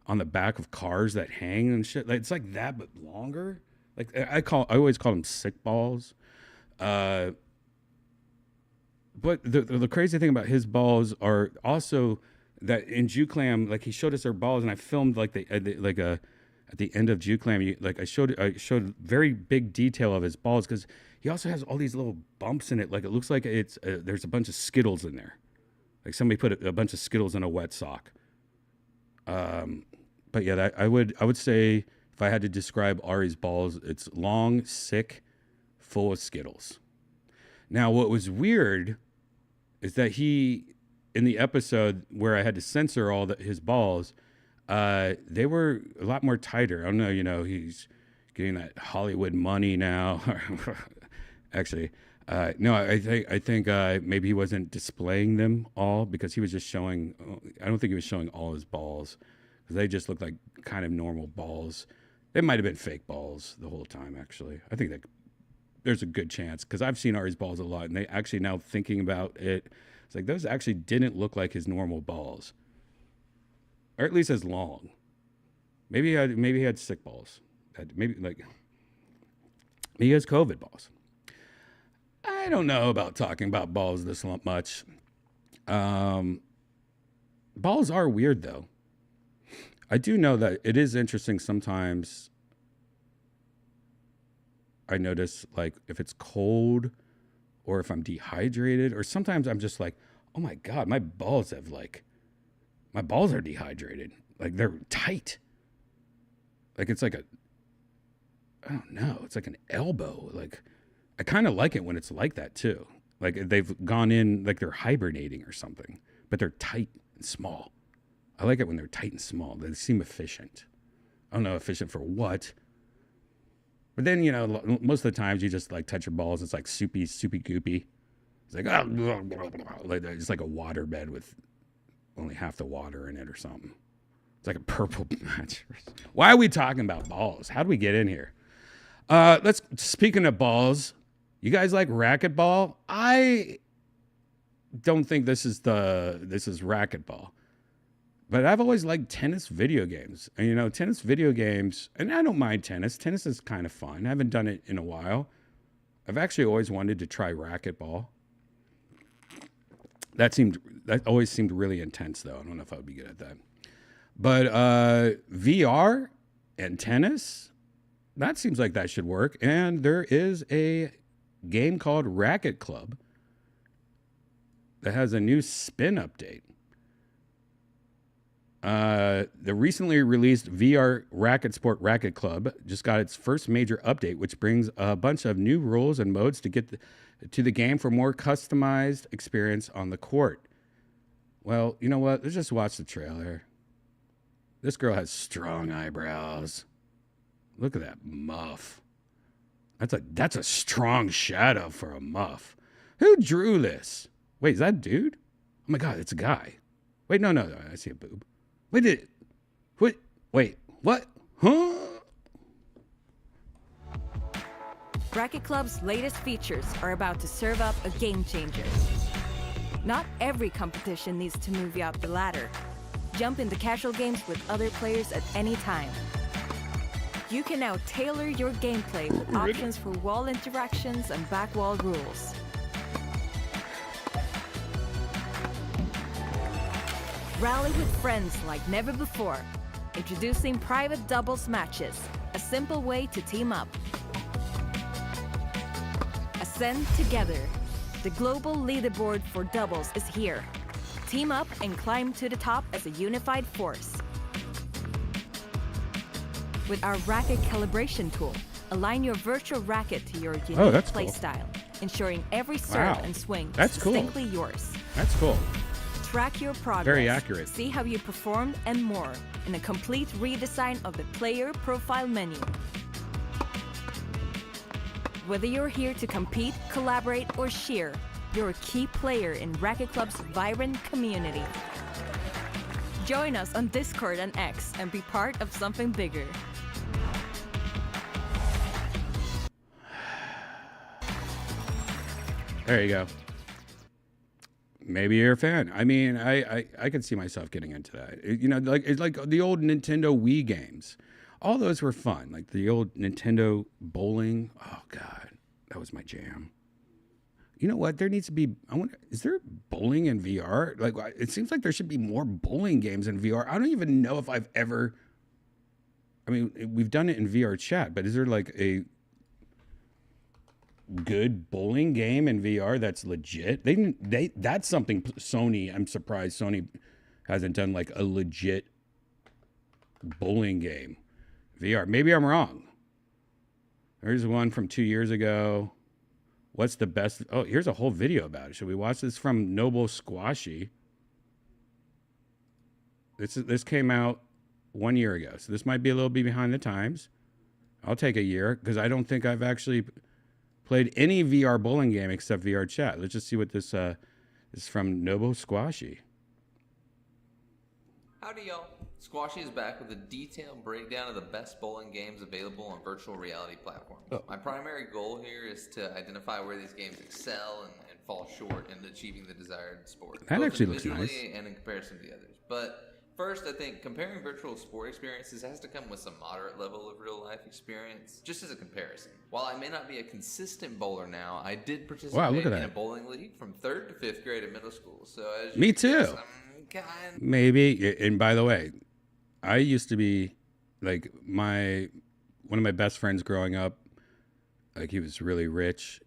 on the back of cars that hang and shit, like, it's like that, but longer. Like I always call them sick balls. But the crazy thing about his balls are also that in Jew Clam, like he showed us their balls, and I filmed like at the end of Jew Clam, like I showed very big detail of his balls because he also has all these little bumps in it. Like it looks like it's there's a bunch of Skittles in there, like somebody put a bunch of Skittles in a wet sock. But yeah, I would say if I had to describe Ari's balls, it's long, sick, full of Skittles. Now, what was weird is that he, in the episode where I had to censor all his balls, they were a lot more tighter. I don't know, you know, he's getting that Hollywood money now. Actually, no, I think maybe he wasn't displaying them all because he was just showing. I don't think he was showing all his balls because they just looked like kind of normal balls. They might have been fake balls the whole time. Actually, I think that there's a good chance because I've seen Ari's balls a lot, and they actually, now thinking about it, it's like those actually didn't look like his normal balls, or at least as long. Maybe he had sick balls. Maybe he has COVID balls. I don't know about talking about balls this much. Balls are weird though. I do know that it is interesting sometimes. I notice like if it's cold or if I'm dehydrated, or sometimes I'm just like, oh my God, my balls are dehydrated. Like they're tight. Like it's like I don't know. It's like an elbow. Like I kind of like it when it's like that too. Like they've gone in, like they're hibernating or something, but they're tight and small. I like it when they're tight and small. They seem efficient. I don't know efficient for what. But then, you know, most of the times you just like touch your balls. It's like soupy goopy. It's like, it's like a water bed with only half the water in it or something. It's like a purple mattress. Why are we talking about balls? How do we get in here? Speaking of balls, you guys like racquetball? I don't think this is racquetball. But I've always liked tennis video games. And, you know, tennis video games, and I don't mind tennis. Tennis is kind of fun. I haven't done it in a while. I've actually always wanted to try racquetball. That always seemed really intense, though. I don't know if I would be good at that. But VR and tennis, that seems like that should work. And there is a game called Racket Club that has a new spin update. The recently released VR Racket Sport Racket Club just got its first major update, which brings a bunch of new rules and modes to get to the game for more customized experience on the court. Well, you know what? Let's just watch the trailer. This girl has strong eyebrows. Look at that muff. That's a strong shadow for a muff. Who drew this? Wait, is that a dude? Oh my God, it's a guy. Wait, no, I see a boob. Wait, what? Huh? Racket Club's latest features are about to serve up a game changer. Not every competition needs to move you up the ladder. Jump into casual games with other players at any time. You can now tailor your gameplay with options for wall interactions and back wall rules. Rally with friends like never before. Introducing private doubles matches, a simple way to team up. Ascend together. The global leaderboard for doubles is here. Team up and climb to the top as a unified force. With our racket calibration tool, align your virtual racket to your unique play style, ensuring every serve and swing is distinctly yours. That's cool. Track your progress. Very accurate. See how you performed and more in a complete redesign of the player profile menu. Whether you're here to compete, collaborate, or cheer, you're a key player in Racket Club's vibrant community. Join us on Discord and X and be part of something bigger. There you go. Maybe you're a fan. I mean, I could see myself getting into that. You know, it's like the old Nintendo Wii games. All those were fun. Like the old Nintendo bowling. Oh God, that was my jam. You know what? There needs to be. I wonder, is there bowling in VR? Like, it seems like there should be more bowling games in VR. I don't even know if I've ever. I mean, we've done it in VR chat, but is there like a good bowling game in VR that's legit? That's something Sony. I'm surprised Sony hasn't done like a legit bowling game VR. Maybe I'm wrong. There's one from 2 years ago. What's the best? Oh, here's a whole video about it. Should we watch this? From Noble Squashy. This came out 1 year ago, so this might be a little bit behind the times. I'll take a year because I don't think I've actually played any VR bowling game except VR chat. Let's just see what this is from Noble Squashy. Howdy, y'all. Squashy is back with a detailed breakdown of the best bowling games available on virtual reality platforms. My primary goal here is to identify where these games excel and fall short in achieving the desired sport. That both actually looks nice. visually and in comparison to the others. But first, I think comparing virtual sport experiences has to come with some moderate level of real-life experience, just as a comparison. While I may not be a consistent bowler now, I did participate in a bowling league from 3rd to 5th grade at middle school. So as Me too. Guess, Maybe. And by the way, I used to be like one of my best friends growing up. Like, he was really rich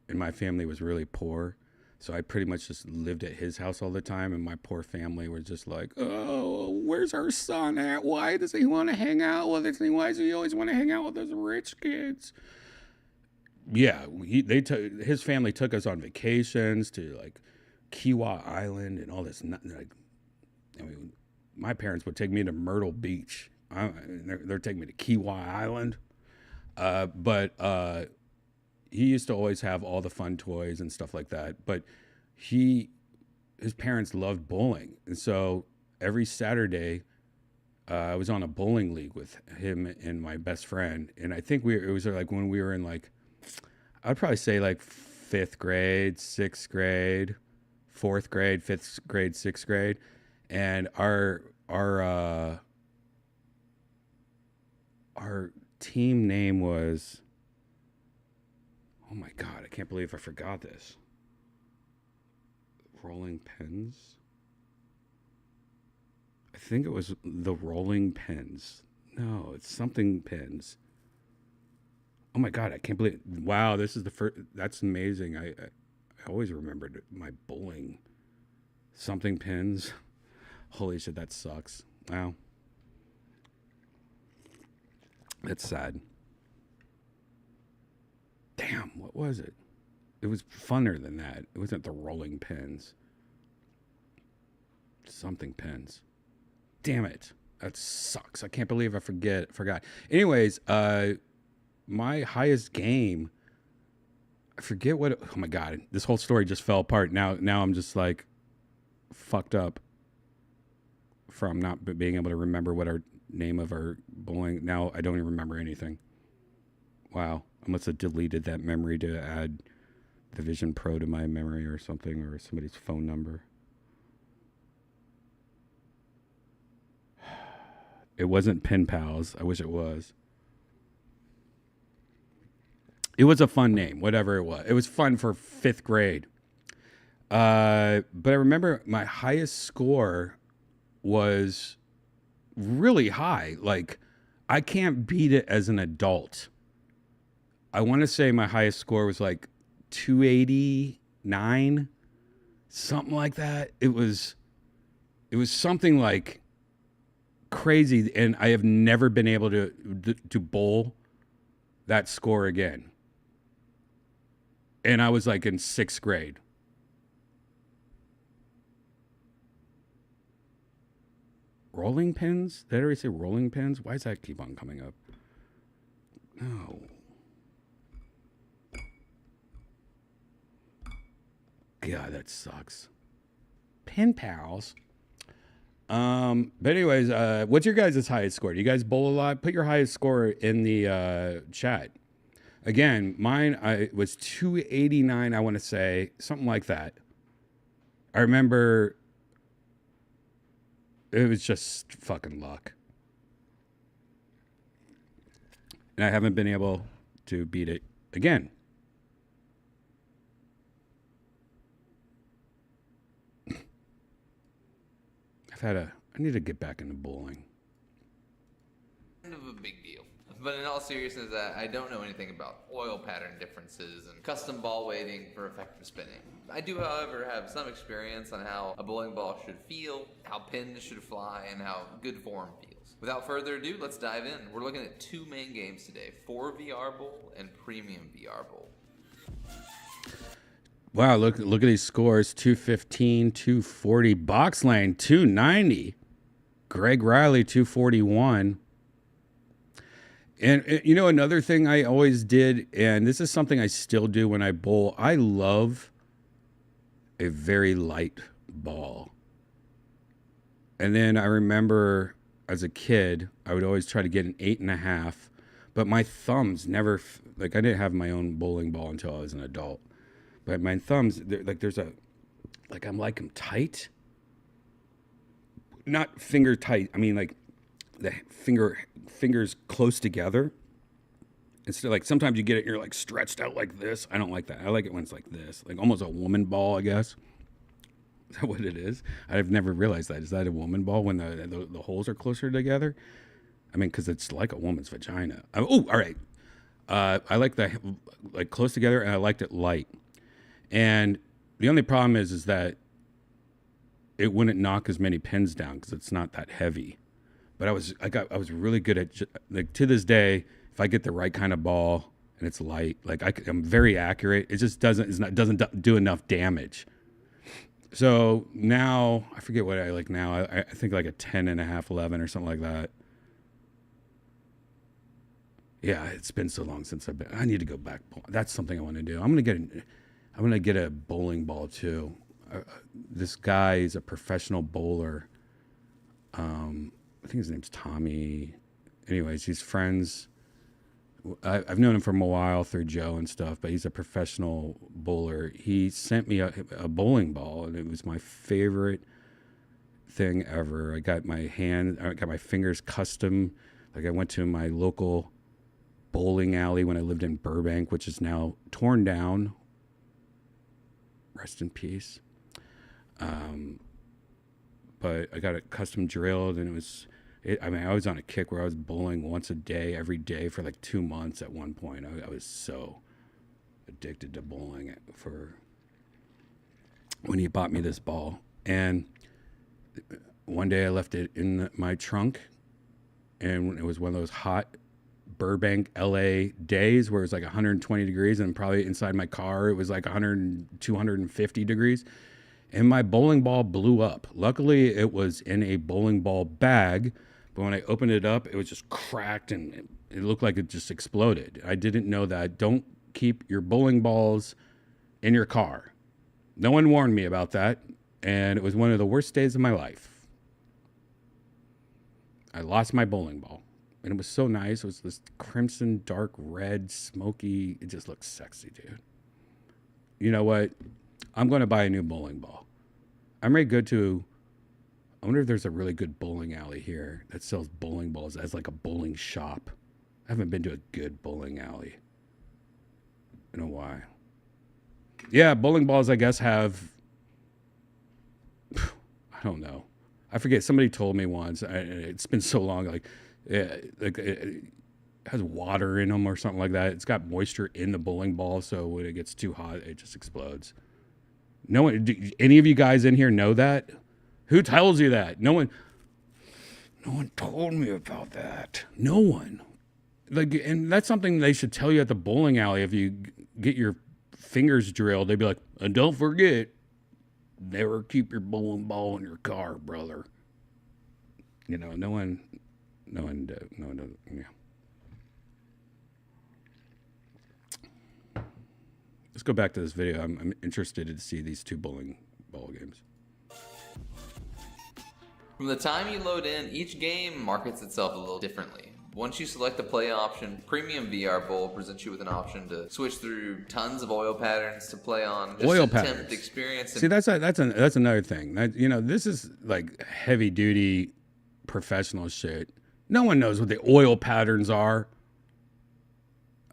and my family was really poor. So I pretty much just lived at his house all the time, and my poor family were just like, "Oh, where's our son at? Why does he want to hang out with us? Why does he always want to hang out with those rich kids?" Yeah, his family took us on vacations to like Kiwa Island and all this. Like, I mean, my parents would take me to Myrtle Beach. They're taking me to Kiwa Island, but he used to always have all the fun toys and stuff like that. But his parents loved bowling. And so every Saturday, I was on a bowling league with him and my best friend. And I think it was like when we were in like, I'd probably say like 5th grade, 6th grade, 4th grade, 5th grade, 6th grade. And our team name was, oh my God, I can't believe I forgot this. Rolling Pins? I think it was the Rolling Pins. No, it's something Pins. Oh my God, I can't believe, wow, this is the first, that's amazing. I always remembered my bowling. Something Pins. Holy shit, that sucks. Wow. That's sad. Damn, what was it? It was funner than that. It wasn't the Rolling Pins. Something Pins. Damn it. That sucks. I can't believe I forgot. Anyways, my highest game, I forget what, oh my God, this whole story just fell apart. Now I'm just like fucked up from not being able to remember what our name of our bowling. Now I don't even remember anything. Wow. I must have deleted that memory to add the Vision Pro to my memory or something, or somebody's phone number. It wasn't Pen Pals. I wish it was. It was a fun name, whatever it was. It was fun for 5th grade. But I remember my highest score was really high. Like, I can't beat it as an adult. I want to say my highest score was like 289, something like that. It was something like crazy, and I have never been able to bowl that score again. And I was like in 6th grade. Rolling Pins? Did I already say Rolling Pins? Why does that keep on coming up? No. God, that sucks. Pen Pals. But anyways, what's your guys' highest score? Do you guys bowl a lot? Put your highest score in the chat. Again, mine was 289, I want to say. Something like that. I remember it was just fucking luck. And I haven't been able to beat it again. I need to get back into bowling. Kind of a big deal. But in all seriousness, I don't know anything about oil pattern differences and custom ball weighting for effective spinning. I do, however, have some experience on how a bowling ball should feel, how pins should fly, and how good form feels. Without further ado, let's dive in. We're looking at 2 main games today, 4 VR Bowl and Premium VR Bowl. Wow, look at these scores. 215, 240. Box Lane, 290. Greg Riley, 241. And, you know, another thing I always did, and this is something I still do when I bowl, I love a very light ball. And then I remember as a kid, I would always try to get an 8.5, but my thumbs never, like, I didn't have my own bowling ball until I was an adult. But my thumbs, I'm like them tight. Not finger tight. I mean, like the fingers close together. Instead, like sometimes you get it and you're like stretched out like this. I don't like that. I like it when it's like this, like almost a woman ball, I guess. Is that what it is? I've never realized that. Is that a woman ball when the holes are closer together? I mean, because it's like a woman's vagina. All right. I like the like close together, and I liked it light. And the only problem is that it wouldn't knock as many pins down because it's not that heavy. But I was really good at, like, to this day, if I get the right kind of ball and it's light, like I'm very accurate. It just doesn't do enough damage. So now I forget what I like now. I think like a 10.5, 11 or something like that. Yeah, it's been so long since I need to go back. That's something I want to do. I'm gonna get a bowling ball too. This guy is a professional bowler. I think his name's Tommy. Anyways, he's friends. I've known him for a while through Joe and stuff, but he's a professional bowler. He sent me a bowling ball, and it was my favorite thing ever. I got my fingers custom. Like I went to my local bowling alley when I lived in Burbank, which is now torn down. Rest in peace. But I got it custom drilled, and I was on a kick where I was bowling once a day, every day for like 2 months at one point. I was so addicted to bowling for when he bought me this ball. And one day I left it in my trunk, and it was one of those hot Burbank, LA days where it was like 120 degrees, and probably inside my car it was like 250 degrees. And my bowling ball blew up. Luckily, it was in a bowling ball bag, but when I opened it up, it was just cracked, and it looked like it just exploded. I didn't know that. Don't keep your bowling balls in your car. No one warned me about that, and it was one of the worst days of my life. I lost my bowling ball, and it was so nice. It was this crimson, dark red, smoky. It just looked sexy, dude. You know what? I'm going to buy a new bowling ball. I'm ready to go to, I wonder if there's a really good bowling alley here that sells bowling balls as like a bowling shop. I haven't been to a good bowling alley in a while. Yeah, bowling balls, I guess, have, I don't know. I forget. Somebody told me once, it's been so long, like it has water in them or something like that. It's got moisture in the bowling ball, so when it gets too hot, it just explodes. No one, do any of you guys in here know that? Who tells you that? No one told me about that. No one. Like, and that's something they should tell you at the bowling alley. If you get your fingers drilled, they'd be like, and don't forget, never keep your bowling ball in your car, brother. You know, no one, yeah. Let's go back to this video. I'm interested to see these two bowling ball games. From the time you load in, each game markets itself a little differently. Once you select the play option, Premium VR Bowl presents you with an option to switch through tons of oil patterns to play on. Just oil attempt patterns. Experience. See, that's another thing. This is like heavy duty professional shit. No one knows what the oil patterns are.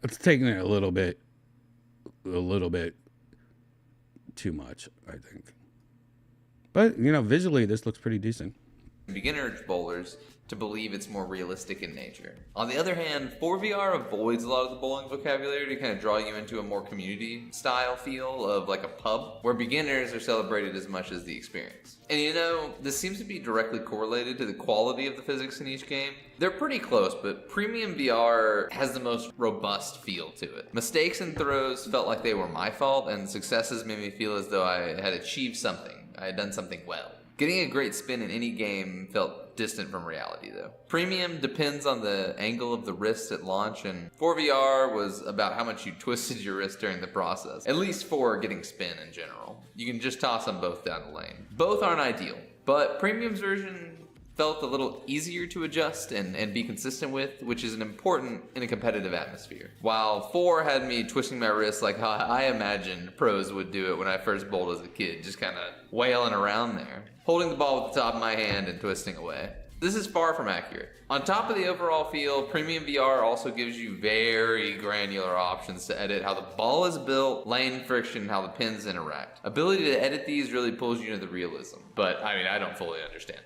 It's taking it a little bit too much, I think. But, visually this looks pretty decent. Beginner bowlers to believe it's more realistic in nature. On the other hand, 4VR avoids a lot of the bowling vocabulary to kind of draw you into a more community style feel of like a pub, where beginners are celebrated as much as the experience. And this seems to be directly correlated to the quality of the physics in each game. They're pretty close, but Premium VR has the most robust feel to it. Mistakes and throws felt like they were my fault, and successes made me feel as though I had achieved something. I had done something well. Getting a great spin in any game felt distant from reality, though. Premium depends on the angle of the wrist at launch, and 4VR was about how much you twisted your wrist during the process, at least for getting spin in general. You can just toss them both down the lane. Both aren't ideal, but Premium's version felt a little easier to adjust and be consistent with, which is important in a competitive atmosphere. While 4 had me twisting my wrist like how I imagined pros would do it when I first bowled as a kid, just kind of wailing around there, holding the ball with the top of my hand and twisting away. This is far from accurate. On top of the overall feel, Premium VR also gives you very granular options to edit how the ball is built, lane friction, and how the pins interact. Ability to edit these really pulls you into the realism, but I don't fully understand.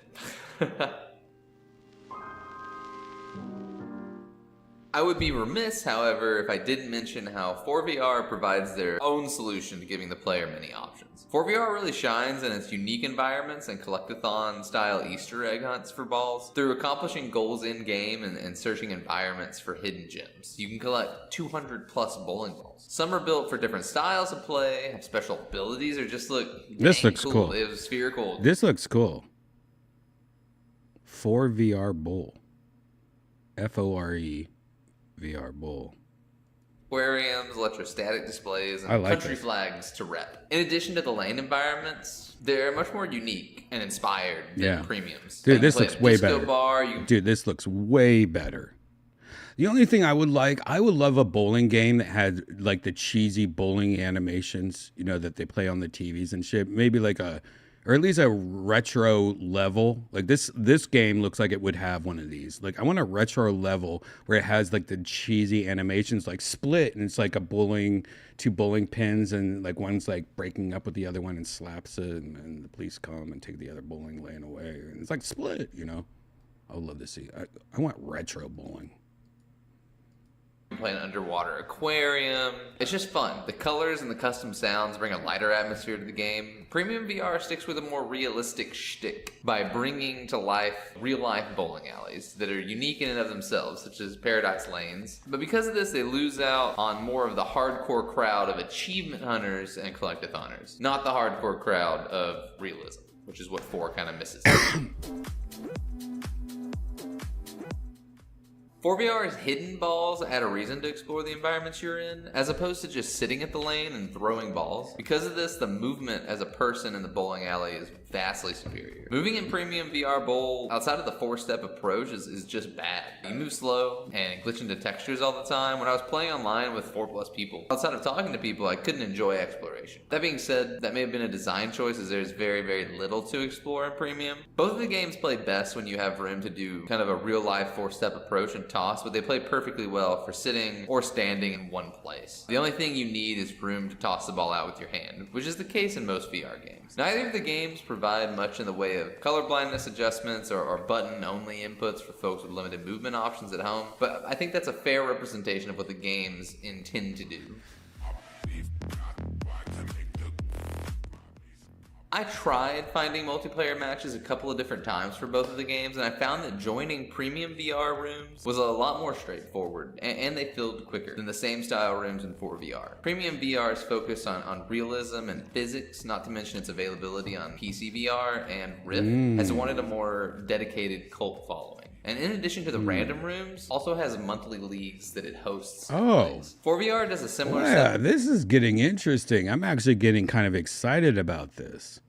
I would be remiss, however, if I didn't mention how 4VR provides their own solution to giving the player many options. 4VR really shines in its unique environments and collectathon-style Easter egg hunts for balls. Through accomplishing goals in-game and searching environments for hidden gems, you can collect 200-plus bowling balls. Some are built for different styles of play, have special abilities, or just look This looks cool. It was spherical. This looks cool. 4VR Bowl. FORE VR Bowl. Aquariums, electrostatic displays, and I like country this. flags to rep. In addition to the lane environments, they're much more unique and inspired than premiums. Dude, You this play looks a way disco better. Bar, Dude, this looks way better. The only thing I would love a bowling game that had like the cheesy bowling animations, that they play on the TVs and shit. Maybe like or or at least a retro level. Like this game looks like it would have one of these. Like I want a retro level where it has like the cheesy animations like Split, and it's like two bowling pins, and like one's like breaking up with the other one and slaps it, and the police come and take the other bowling lane away. And it's like Split, you know. I would love to see. I want retro bowling. Play an underwater aquarium. It's just fun. The colors and the custom sounds bring a lighter atmosphere to the game. Premium VR sticks with a more realistic shtick by bringing to life real-life bowling alleys that are unique in and of themselves, such as Paradise Lanes. But because of this, they lose out on more of the hardcore crowd of achievement hunters and collectathoners, not the hardcore crowd of realism, which is what 4 kind of misses. 4VR's hidden balls add a reason to explore the environments you're in, as opposed to just sitting at the lane and throwing balls. Because of this, the movement as a person in the bowling alley is vastly superior. Moving in Premium VR Bowl outside of the 4-step approach is just bad. You move slow and glitch into textures all the time. When I was playing online with 4+ people, outside of talking to people, I couldn't enjoy exploration. That being said, that may have been a design choice, as there's very, very little to explore in Premium. Both of the games play best when you have room to do kind of a real-life 4-step approach and toss, but they play perfectly well for sitting or standing in one place. The only thing you need is room to toss the ball out with your hand, which is the case in most VR games. Neither of the games provide much in the way of color blindness adjustments or button-only inputs for folks with limited movement options at home, but I think that's a fair representation of what the games intend to do. I tried finding multiplayer matches a couple of different times for both of the games, and I found that joining Premium VR rooms was a lot more straightforward, and they filled quicker than the same style rooms in 4VR. Premium VR's focus on realism and physics, not to mention its availability on PC VR and Rift, has wanted a more dedicated cult following. And in addition to the random rooms, also has monthly leagues that it hosts. Oh. 4VR does a similar Yeah, this is getting interesting. I'm actually getting kind of excited about this.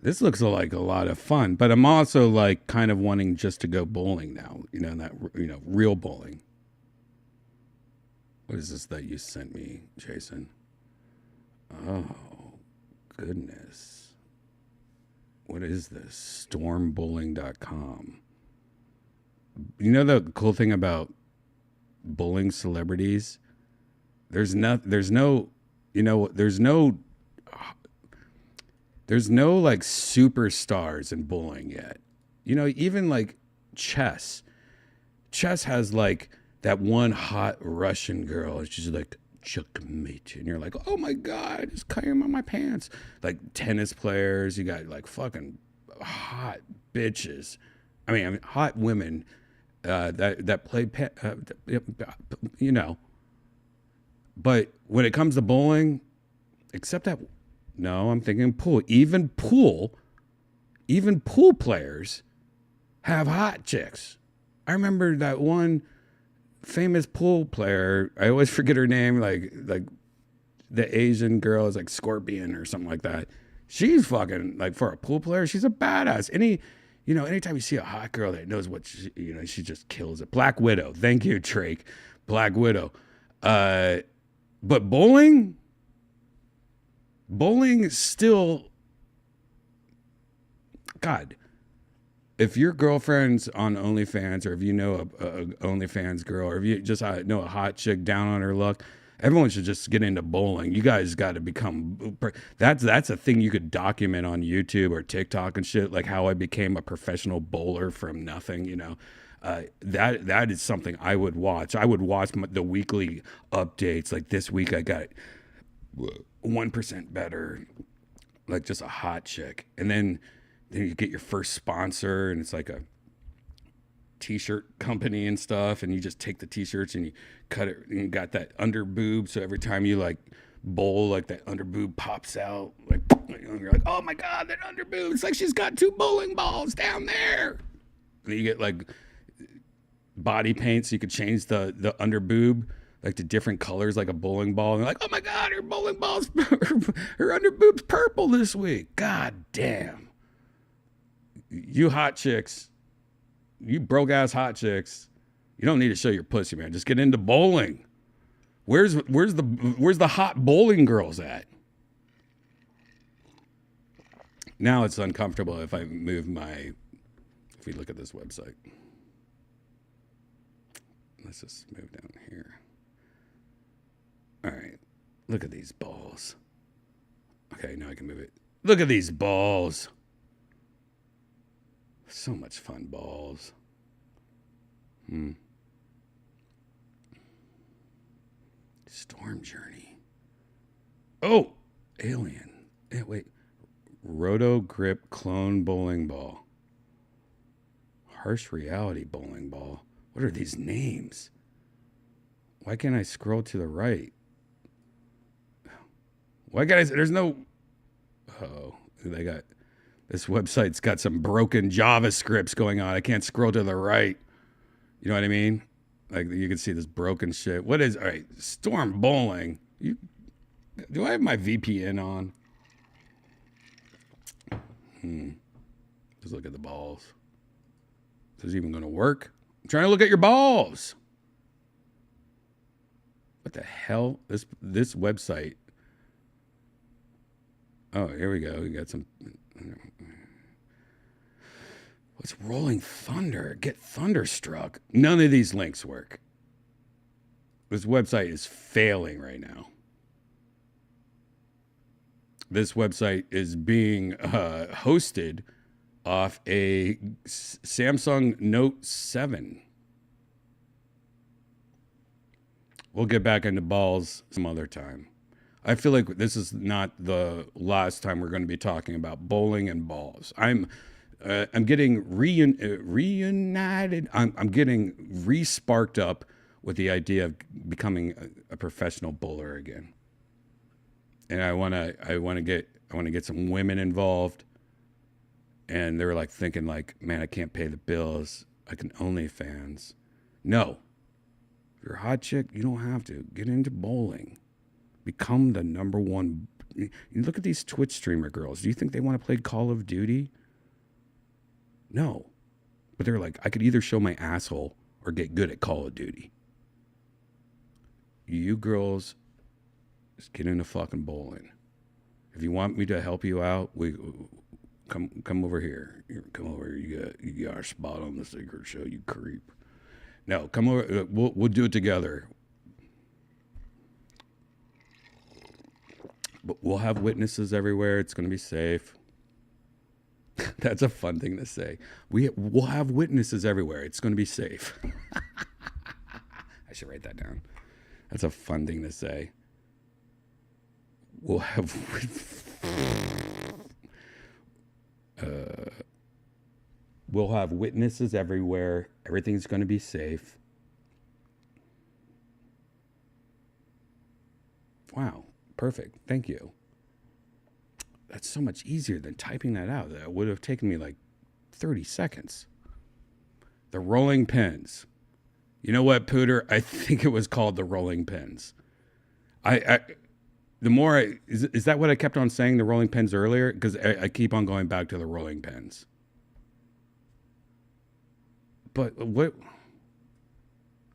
This looks like a lot of fun, but I'm also like kind of wanting just to go bowling now, real bowling. What is this that you sent me, Jason? Oh, goodness. What is this? Stormbowling.com. You know the cool thing about bowling celebrities? There's no like superstars in bowling yet. Even like chess. Chess has like that one hot Russian girl. She's like, checkmate. And you're like, oh my God, it's cutting on my pants. Like tennis players, you got like fucking hot bitches. I mean hot women that play, But when it comes to bowling, except that, no, I'm thinking pool. Even pool players have hot chicks. I remember that one famous pool player. I always forget her name. Like the Asian girl is like Scorpion or something like that. She's fucking, like, for a pool player, she's a badass. Anytime you see a hot girl that knows what she just kills it. Black Widow. Thank you, Drake. Black Widow. But bowling is still, God, if your girlfriend's on OnlyFans, or if you know a OnlyFans girl, or if you just know a hot chick down on her luck, everyone should just get into bowling. You guys got to become, that's a thing you could document on YouTube or TikTok and shit, like how I became a professional bowler from nothing, that is something I would watch. I would watch the weekly updates. Like this week I got 1% better, like just a hot chick. And then you get your first sponsor, and it's like a t-shirt company and stuff, and you just take the t-shirts and you cut it, and you got that under boob, so every time you like bowl, like that under boob pops out, like you're like, oh my God, that under boob, it's like she's got 2 bowling balls down there. And then you get like body paint, so you could change the under boob like to different colors, like a bowling ball, and you're like, oh my God, her bowling ball's her under boob's purple this week. God damn. You hot chicks, you broke ass hot chicks, you don't need to show your pussy, man. Just get into bowling. Where's the hot bowling girls at? Now it's uncomfortable if I move my. If we look at this website, let's just move down here. All right, look at these balls. Okay, now I can move it. Look at these balls. So much fun balls. Storm Journey. Oh, Alien. Wait. Roto Grip Clone Bowling Ball. Harsh Reality Bowling Ball. What are these names? Why can't I scroll to the right? Why can't I? There's no. Oh, they got. This website's got some broken JavaScripts going on. I can't scroll to the right. You know what I mean? Like, you can see this broken shit. What is, all right, Storm Bowling. Do I have my VPN on? Just look at the balls. Is this even going to work? I'm trying to look at your balls. What the hell? This website. Oh, here we go. We got some. What's Rolling Thunder? Get Thunderstruck. None of these links work. This website is failing right now. This website is being hosted off a Samsung Note 7. We'll get back into balls some other time. I feel like this is not the last time we're going to be talking about bowling and balls. I'm getting reunited. I'm getting re-sparked up with the idea of becoming a professional bowler again. And I want to get some women involved. And they're like thinking like, man, I can't pay the bills. I can OnlyFans. No. If you're a hot chick, you don't have to. Get into bowling. Become the number one. You look at these Twitch streamer girls. Do you think they want to play Call of Duty? No. But they're like, I could either show my asshole or get good at Call of Duty. You girls, just get into fucking bowling. If you want me to help you out, come over here. Come over here. You got a spot on the Secret Show, you creep. No, come over. We'll do it together. But we'll have witnesses everywhere. It's going to be safe. That's a fun thing to say. We'll have witnesses everywhere. It's going to be safe. I should write that down. That's a fun thing to say. We'll have witnesses everywhere. Everything's going to be safe. Wow. Perfect. Thank you. That's so much easier than typing that out. That would have taken me like 30 seconds. The rolling pins. You know what, Pooter? I think it was called the rolling pins. Is that what I kept on saying, the rolling pins earlier? Because I keep on going back to the rolling pins. But what?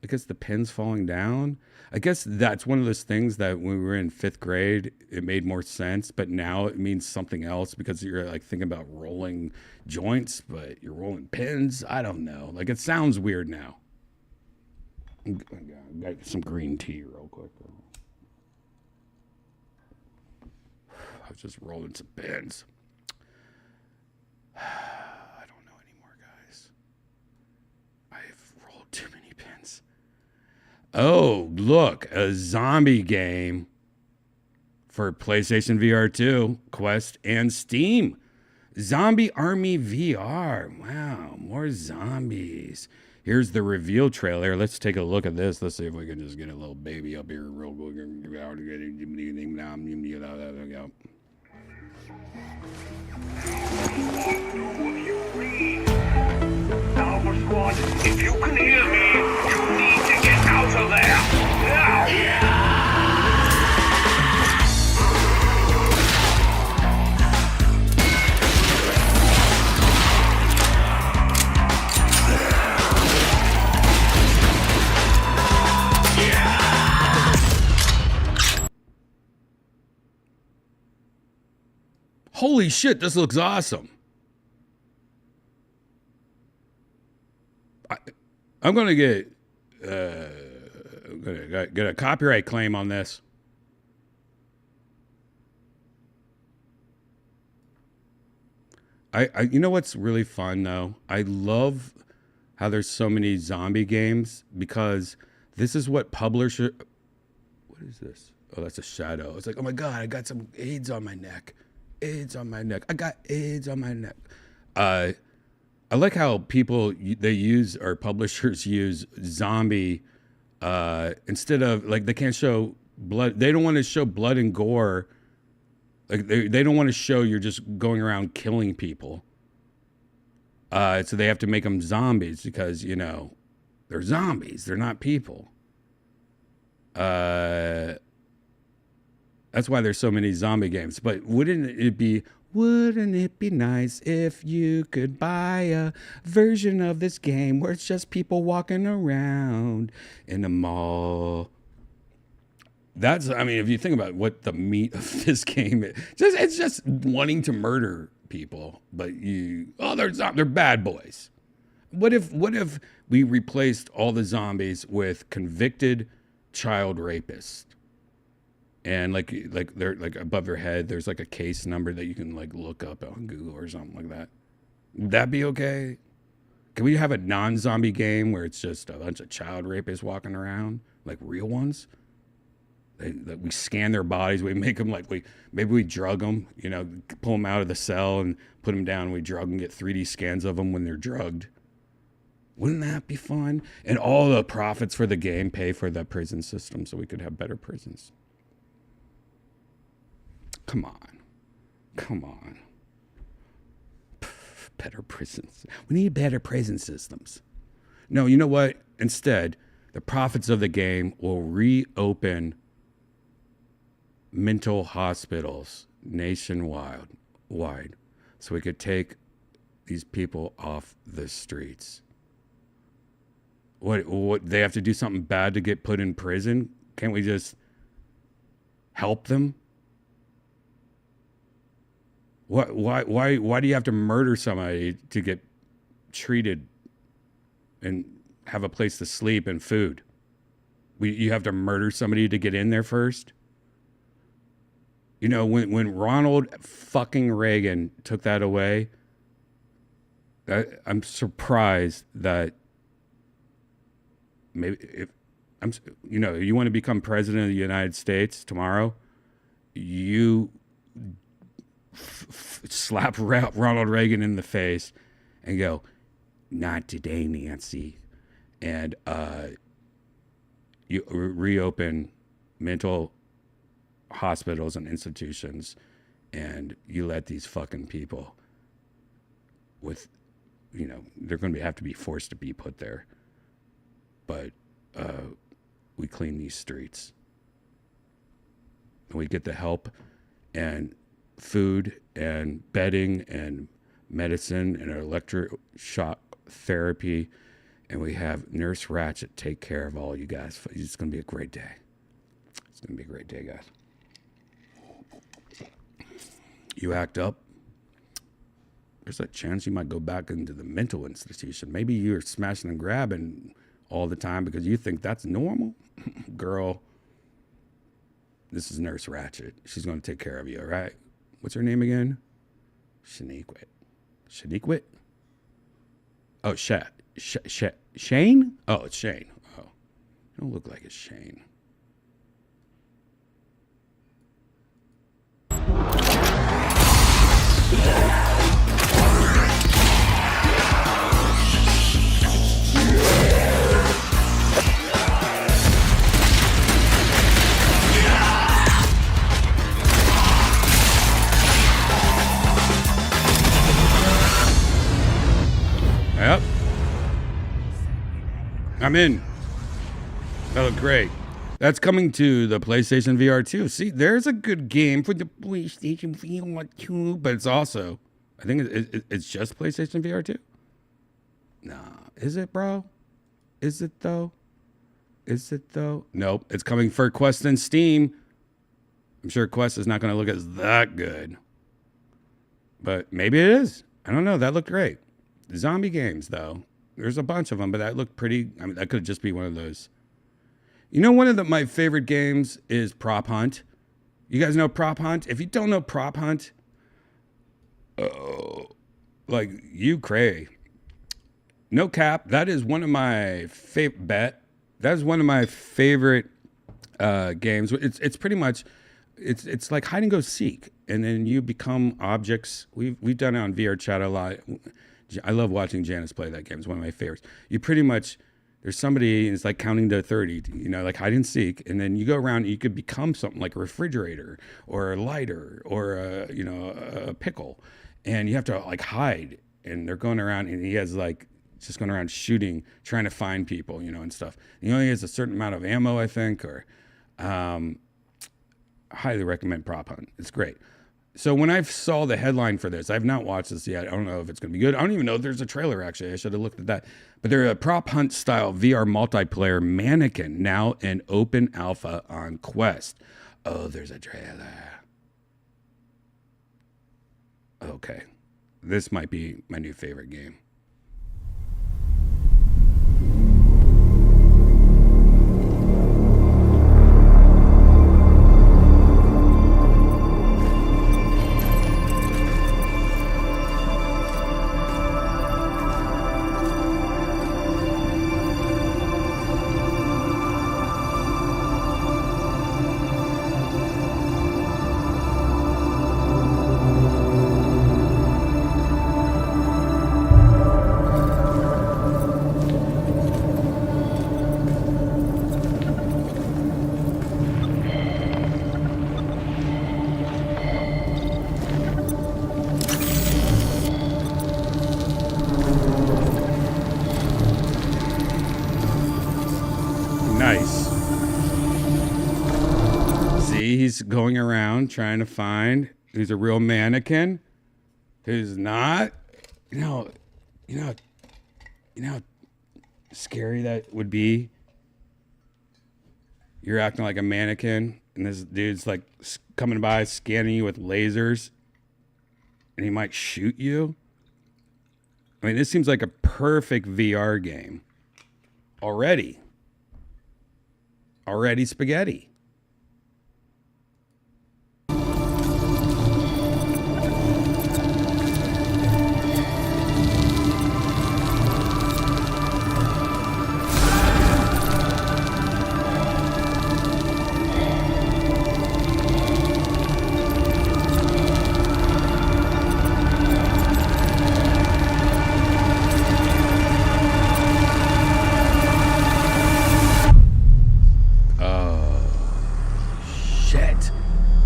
I guess the pins falling down. I guess that's one of those things that when we were in 5th grade, it made more sense. But now it means something else because you're like thinking about rolling joints, but you're rolling pins. I don't know. Like it sounds weird now. I got some green tea real quick. I was just rolling some pins. I don't know anymore, guys. I've rolled too many pins. Oh, look, a zombie game for PlayStation VR 2, Quest, and Steam. Zombie Army VR. Wow, more zombies. Here's the reveal trailer. Let's take a look at this. Let's see if we can just get a little baby up here real quick. Alpha Squad, if you can hear me, you need to get out of there. Now! Holy shit, this looks awesome. I'm going to get a copyright claim on this. You know what's really fun though? I love how there's so many zombie games because this is what publisher. What is this? Oh, that's a shadow. It's like, oh my God, I got some AIDS on my neck. AIDS on my neck. I got AIDS on my neck. I like how publishers use zombie instead of like they can't show blood. They don't want to show blood and gore. Like they don't want to show you're just going around killing people. So they have to make them zombies because, you know, they're zombies. They're not people. That's why there's so many zombie games. But wouldn't it be nice if you could buy a version of this game where it's just people walking around in a mall? I mean, if you think about what the meat of this game is, it's just wanting to murder people, but they're bad boys. What if we replaced all the zombies with convicted child rapists? And like they're like above their head, there's like a case number that you can like look up on Google or something like that. Would that be okay? Can we have a non-zombie game where it's just a bunch of child rapists walking around, like real ones? We scan their bodies. We make them maybe we drug them, you know, pull them out of the cell and put them down. And we drug them, get 3D scans of them when they're drugged. Wouldn't that be fun? And all the profits for the game pay for the prison system so we could have better prisons. Come on. Better prisons. We need better prison systems. No, you know what? Instead, the profits of the game will reopen mental hospitals nationwide, so we could take these people off the streets. What they have to do something bad to get put in prison? Can't we just help them? Why do you have to murder somebody to get treated and have a place to sleep and food? You have to murder somebody to get in there first? You know, when Ronald fucking Reagan took that away, I'm surprised that maybe you want to become president of the United States tomorrow, you slap Ronald Reagan in the face and go, "Not today, Nancy," and you reopen mental hospitals and institutions, and you let these fucking people with, you know, they're going to have to be forced to be put there, but we clean these streets and we get the help and food and bedding and medicine and electroshock therapy, and we have Nurse Ratchet take care of all you guys. It's going to be a great day. It's going to be a great day, guys. You act up, there's a chance you might go back into the mental institution. Maybe you're smashing and grabbing all the time because you think that's normal. Girl, this is Nurse Ratchet. She's going to take care of you, all right? What's her name again? Shaniquit. Shaniquit? Oh, Shane? Oh, it's Shane. Oh, you don't look like it's Shane. Yep. I'm in. That looked great. That's coming to the PlayStation VR 2. See, there's a good game for the PlayStation VR 2, but it's also, I think it's just PlayStation VR 2. Nah, is it, bro? Is it though? Nope, it's coming for Quest and Steam. I'm sure Quest is not going to look as that good. but maybe it is. I don't know. That looked great. Zombie games, though. There's a bunch of them, but that looked pretty. I mean, that could just be one of those. You know, one of my favorite games is Prop Hunt. You guys know Prop Hunt? If you don't know Prop Hunt, like you cray. No cap. That is one of my favorite That is one of my favorite games. It's pretty much it's like hide and go seek, and then you become objects. We've done it on VR chat a lot. I love watching Janice play that game. It's one of my favorites. You pretty much there's somebody, and it's like counting to 30, you know, like hide and seek, and then you go around and you could become something like a refrigerator or a lighter or a pickle, and you have to like hide, and they're going around, and he has like just going around shooting, trying to find people, you know, and stuff. He only has a certain amount of ammo, I think, or I highly recommend Prop Hunt. It's great. So when I saw the headline for this, I've not watched this yet. I don't know if it's going to be good. I don't even know if there's a trailer, actually. I should have looked at that. But they're a Prop Hunt style VR multiplayer mannequin now in open alpha on Quest. Oh, there's a trailer. Okay. This might be my new favorite game. Nice. See, he's going around trying to find who's a real mannequin, who's not. You know how scary that would be. You're acting like a mannequin, and this dude's like coming by, scanning you with lasers, and he might shoot you. I mean, this seems like a perfect VR game. Already spaghetti.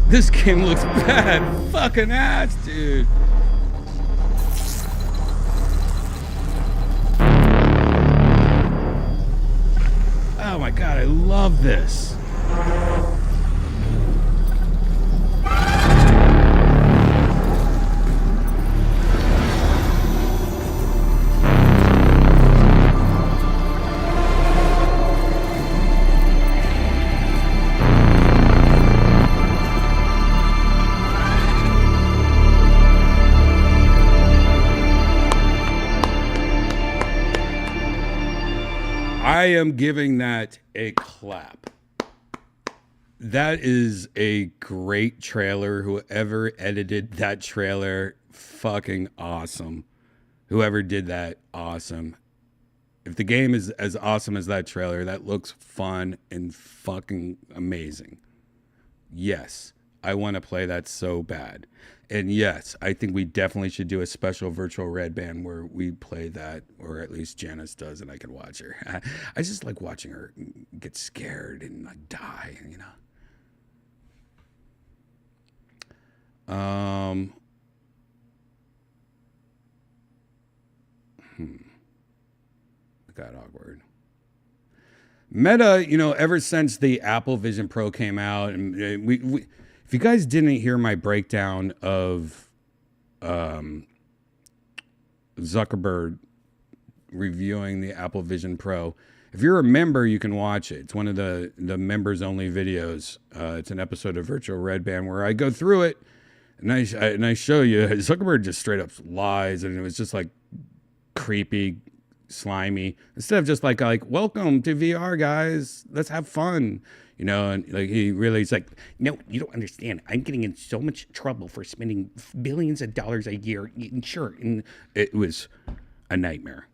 This game looks bad. Fucking ass, dude. Oh my god, I love this. I am giving that a clap. That is a great trailer. Whoever edited that trailer, fucking awesome. Whoever did that, awesome. If the game is as awesome as that trailer, that looks fun and fucking amazing. Yes, I want to play that so bad. And yes, I think we definitely should do a special virtual Redban where we play that, or at least Janice does, and I can watch her. I just like watching her get scared and like die, you know. It got awkward. Meta, you know, ever since the Apple Vision Pro came out, and we if you guys didn't hear my breakdown of Zuckerberg reviewing the Apple Vision Pro, if you're a member, you can watch it. It's one of the members only videos. It's an episode of Virtual Redban where I go through it. And I show you, Zuckerberg just straight up lies, and it was just like creepy, slimy. Instead of just like welcome to VR, guys, let's have fun, And like he's like, no, you don't understand. I'm getting in so much trouble for spending billions of dollars a year. Sure, and it was a nightmare.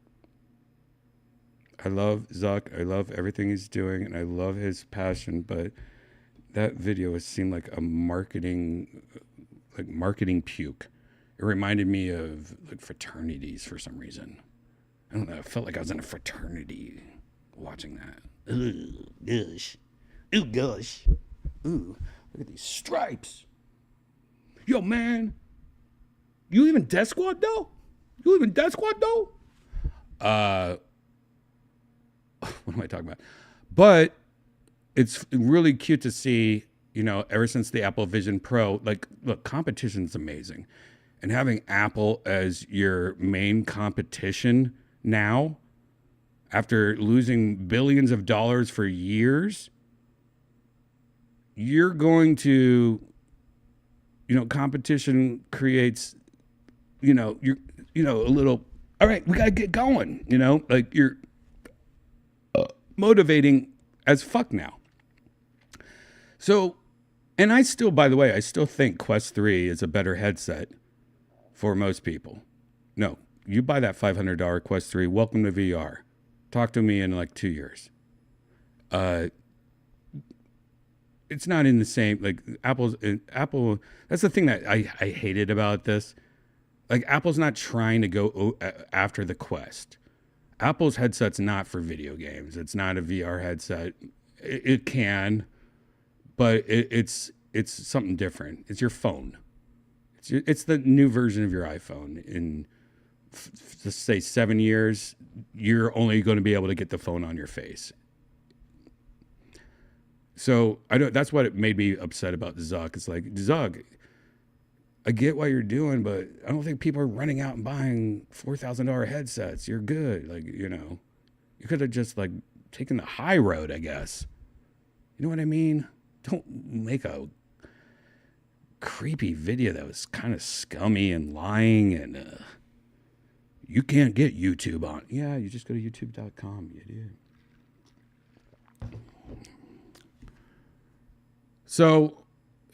I love Zuck. I love everything he's doing, and I love his passion. But that video seemed like a marketing puke. It reminded me of like fraternities for some reason. I don't know. I felt like I was in a fraternity watching that. Ooh, gosh. Ooh, gosh. Ooh, look at these stripes. Yo, man. You even death squad though? What am I talking about? But it's really cute to see, ever since the Apple Vision Pro, like, look, competition's amazing. And having Apple as your main competition now, after losing billions of dollars for years, you're going to, competition creates, you're, a little, all right, we got to get going, like you're motivating as fuck now. So, and I still, by the way, I still think Quest 3 is a better headset for most people. No, you buy that $500 Quest 3, welcome to VR. Talk to me in like 2 years. It's not in the same, like Apple, that's the thing that I hated about this. Like Apple's not trying to go after the Quest. Apple's headset's not for video games. It's not a VR headset. It can, but it's something different. It's your phone. It's the new version of your iPhone. In let's say 7 years, you're only going to be able to get the phone on your face. So that's what it made me upset about Zuck. It's like, Zuck, I get what you're doing, but I don't think people are running out and buying $4,000 headsets. You're good. Like, you could have just like taken the high road, I guess. You know what I mean? Don't make a creepy video that was kind of scummy and lying and you can't get YouTube on. Yeah, you just go to youtube.com, you idiot. So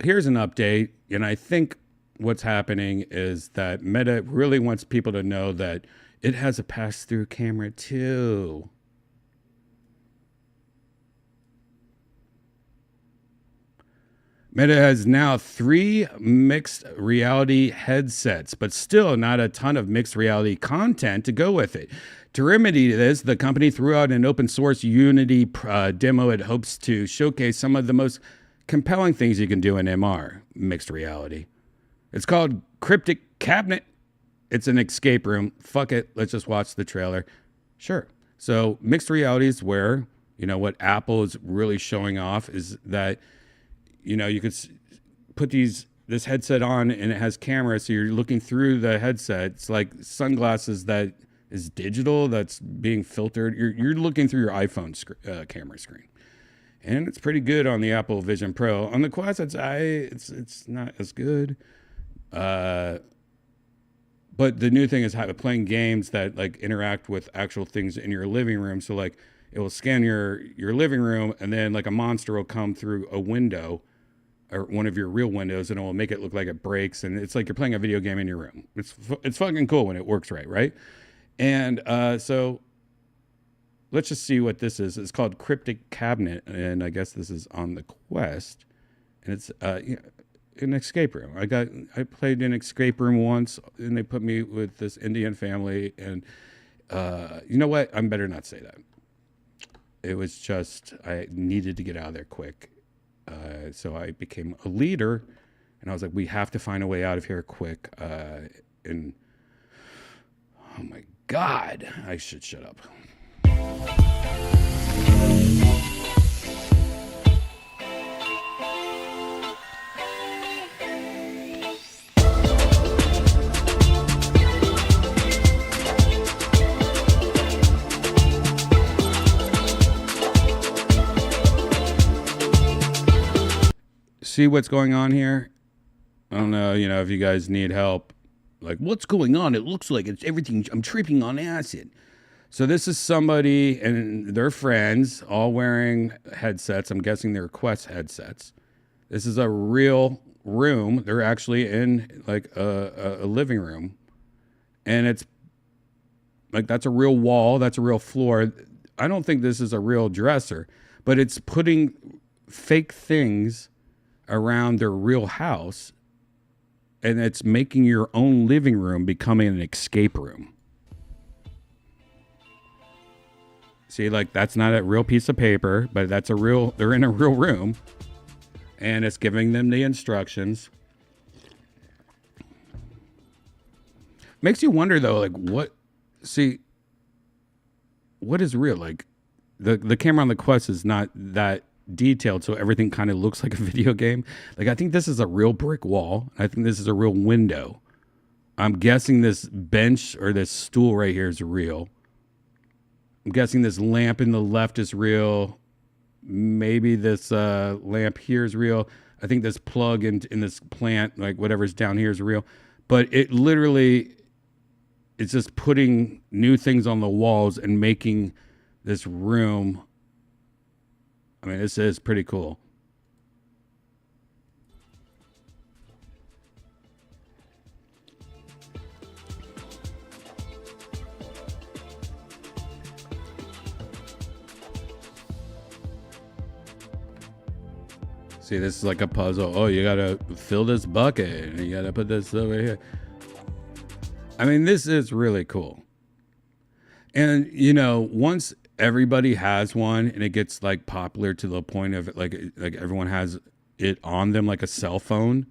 here's an update, and I think what's happening is that Meta really wants people to know that it has a pass-through camera too. Meta has now 3 mixed reality headsets, but still not a ton of mixed reality content to go with it. To remedy this, the company threw out an open source Unity demo. It hopes to showcase some of the most compelling things you can do in MR, mixed reality. It's called Cryptic Cabinet. It's an escape room. Fuck it. Let's just watch the trailer. Sure. So mixed reality is where, what Apple is really showing off is that, you could put this headset on and it has cameras. So you're looking through the headset. It's like sunglasses that is digital. That's being filtered. You're looking through your iPhone camera screen. And it's pretty good on the Apple Vision Pro. On the Quest, it's not as good. But the new thing is playing games that like interact with actual things in your living room. So like it will scan your living room, and then like a monster will come through a window or one of your real windows, and it will make it look like it breaks. And it's like you're playing a video game in your room. It's fucking cool when it works right? And so let's just see what this is. It's called Cryptic Cabinet, and I guess this is on the Quest, and it's an escape room. I played an escape room once, and they put me with this Indian family, and you know what? I better not say that. It was just I needed to get out of there quick, so I became a leader, and I was like, we have to find a way out of here quick. And oh my God, I should shut up. See what's going on here? I don't know, if you guys need help. Like, what's going on? It looks like it's everything. I'm tripping on acid. So this is somebody and their friends all wearing headsets. I'm guessing they're Quest headsets. This is a real room. They're actually in like a living room. And it's like, that's a real wall. That's a real floor. I don't think this is a real dresser, but it's putting fake things around their real house. And it's making your own living room becoming an escape room. See, like, that's not a real piece of paper, but they're in a real room. And it's giving them the instructions. Makes you wonder, though, like, what is real? Like, the camera on the Quest is not that detailed, so everything kind of looks like a video game. Like, I think this is a real brick wall. I think this is a real window. I'm guessing this bench or this stool right here is real. I'm guessing this lamp in the left is real. Maybe this lamp here is real. I think this plug in this plant, like whatever's down here, is real. But it literally, it's just putting new things on the walls and making this room. I mean, this is pretty cool. See, this is like a puzzle. Oh, you gotta fill this bucket and you gotta put this over here. I mean, this is really cool. And, once everybody has one and it gets like popular to the point of like everyone has it on them like a cell phone,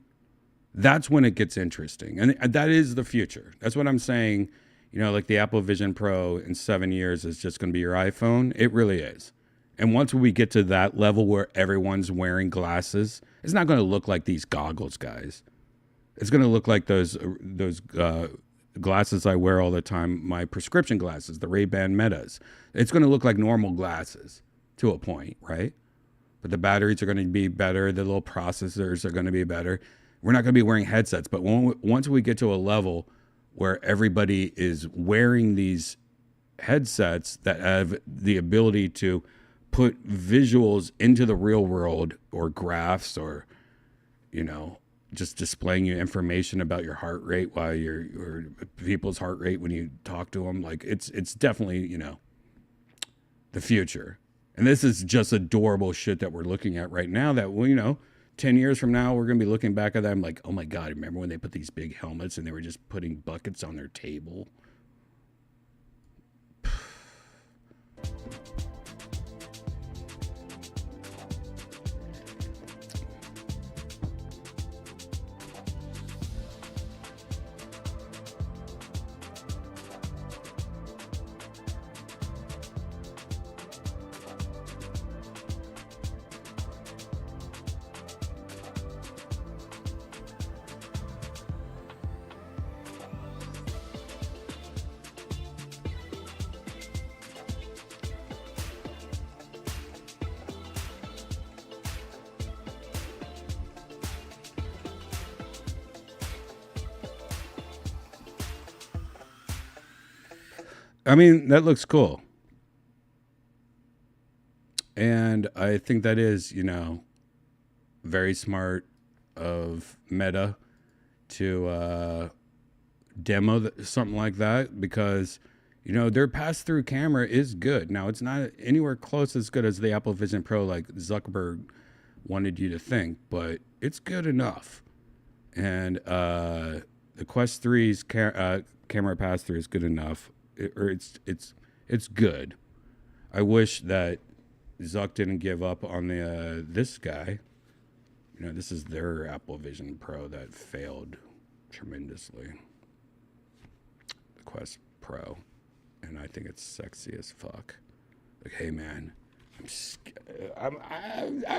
that's when it gets interesting. And that is the future. That's what I'm saying. Like the Apple Vision Pro in 7 years is just going to be your iPhone. It really is. And once we get to that level where everyone's wearing glasses, it's not going to look like these goggles, guys. It's going to look like those glasses I wear all the time, my prescription glasses, the Redban Metas. It's going to look like normal glasses to a point, right? But the batteries are going to be better. The little processors are going to be better. We're not going to be wearing headsets. But once we get to a level where everybody is wearing these headsets that have the ability to put visuals into the real world or graphs or, just displaying you information about your heart rate while or people's heart rate when you talk to them. Like it's definitely, the future. And this is just adorable shit that we're looking at right now that, 10 years from now, we're going to be looking back at them like, oh my God, remember when they put these big helmets and they were just putting buckets on their table? I mean, that looks cool. And I think that is, very smart of Meta to demo something like that because, their pass-through camera is good. Now, it's not anywhere close as good as the Apple Vision Pro like Zuckerberg wanted you to think, but it's good enough. And the Quest 3's camera pass-through is good enough. It's good. I wish that Zuck didn't give up on this guy. This is their Apple Vision Pro that failed tremendously. The Quest Pro, and I think it's sexy as fuck. Like, hey man, I'm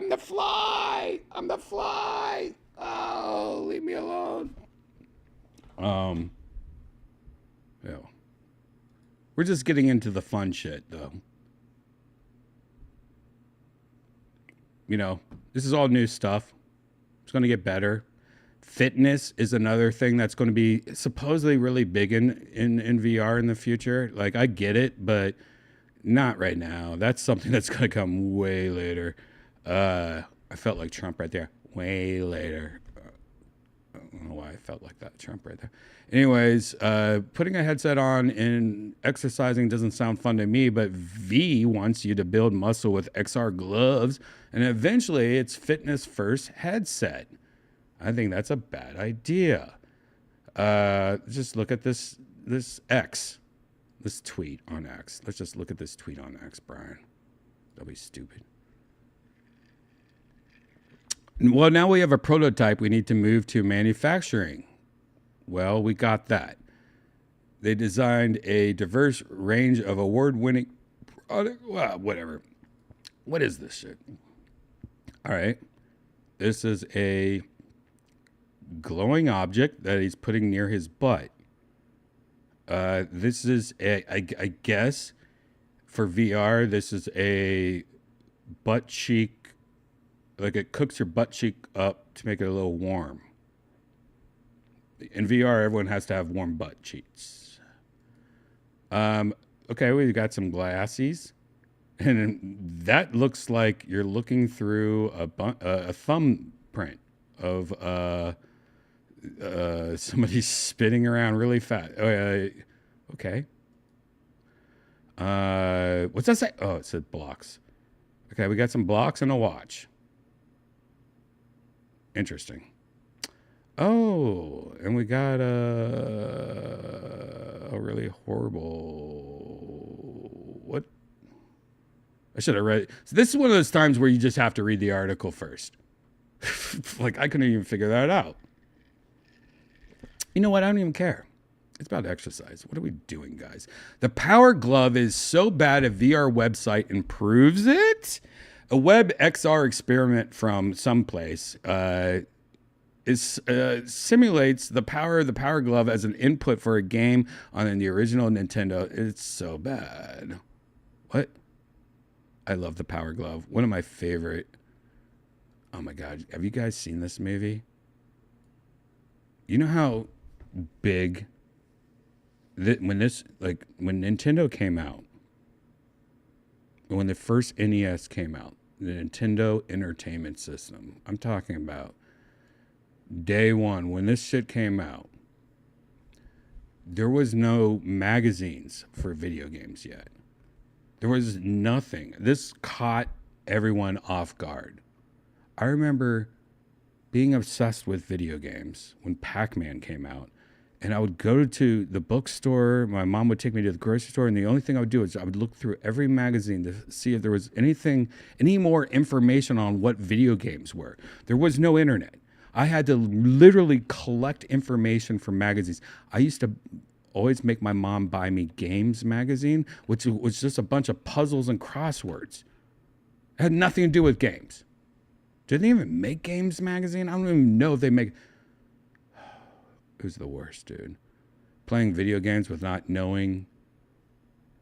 the fly. I'm the fly. Oh, leave me alone. Yeah. We're just getting into the fun shit, though. This is all new stuff. It's going to get better. Fitness is another thing that's going to be supposedly really big in VR in the future. Like, I get it, but not right now. That's something that's going to come way later. I felt like Trump right there. Way later. I don't know why I felt like that. Trump right there. Anyways, putting a headset on and exercising doesn't sound fun to me, but V wants you to build muscle with XR gloves, and eventually it's fitness first headset. I think that's a bad idea. Just look at this tweet on X. Let's just look at this tweet on X, Brian. That'll be stupid. Well, now we have a prototype. We need to move to manufacturing. Well, we got that. They designed a diverse range of award-winning product. Well, whatever. What is this shit? All right. This is a glowing object that he's putting near his butt. This is I guess for VR, this is a butt cheek, like it cooks your butt cheek up to make it a little warm. In VR, everyone has to have warm butt cheeks. Okay, we got some glasses, and that looks like you're looking through a thumbprint of somebody spinning around really fast. Okay. What's that say? Oh, it said blocks. Okay, we got some blocks and a watch. Interesting. Oh, and we got a really horrible. What? I should have read it. So this is one of those times where you just have to read the article first. Like, I couldn't even figure that out. You know what? I don't even care. It's about exercise. What are we doing, guys? The Power Glove is so bad a VR website improves it. A web XR experiment from someplace simulates the power of the Power Glove as an input for a game on the original Nintendo. It's so bad. What? I love the Power Glove. One of my favorite. Oh my God. Have you guys seen this movie? You know how big when Nintendo came out, when the first NES came out, the Nintendo Entertainment System, I'm talking about day one, when this shit came out, there was no magazines for video games yet. There was nothing. This caught everyone off guard. I remember being obsessed with video games when Pac-Man came out, and I would go to the bookstore. My mom would take me to the grocery store, and the only thing I would do is I would look through every magazine to see if there was any more information on what video games were. There was no internet. I had to literally collect information from magazines. I used to always make my mom buy me Games magazine, which was just a bunch of puzzles and crosswords. It had nothing to do with games. Did they even make Games magazine? I don't even know if they make. It was the worst, dude. Playing video games with not knowing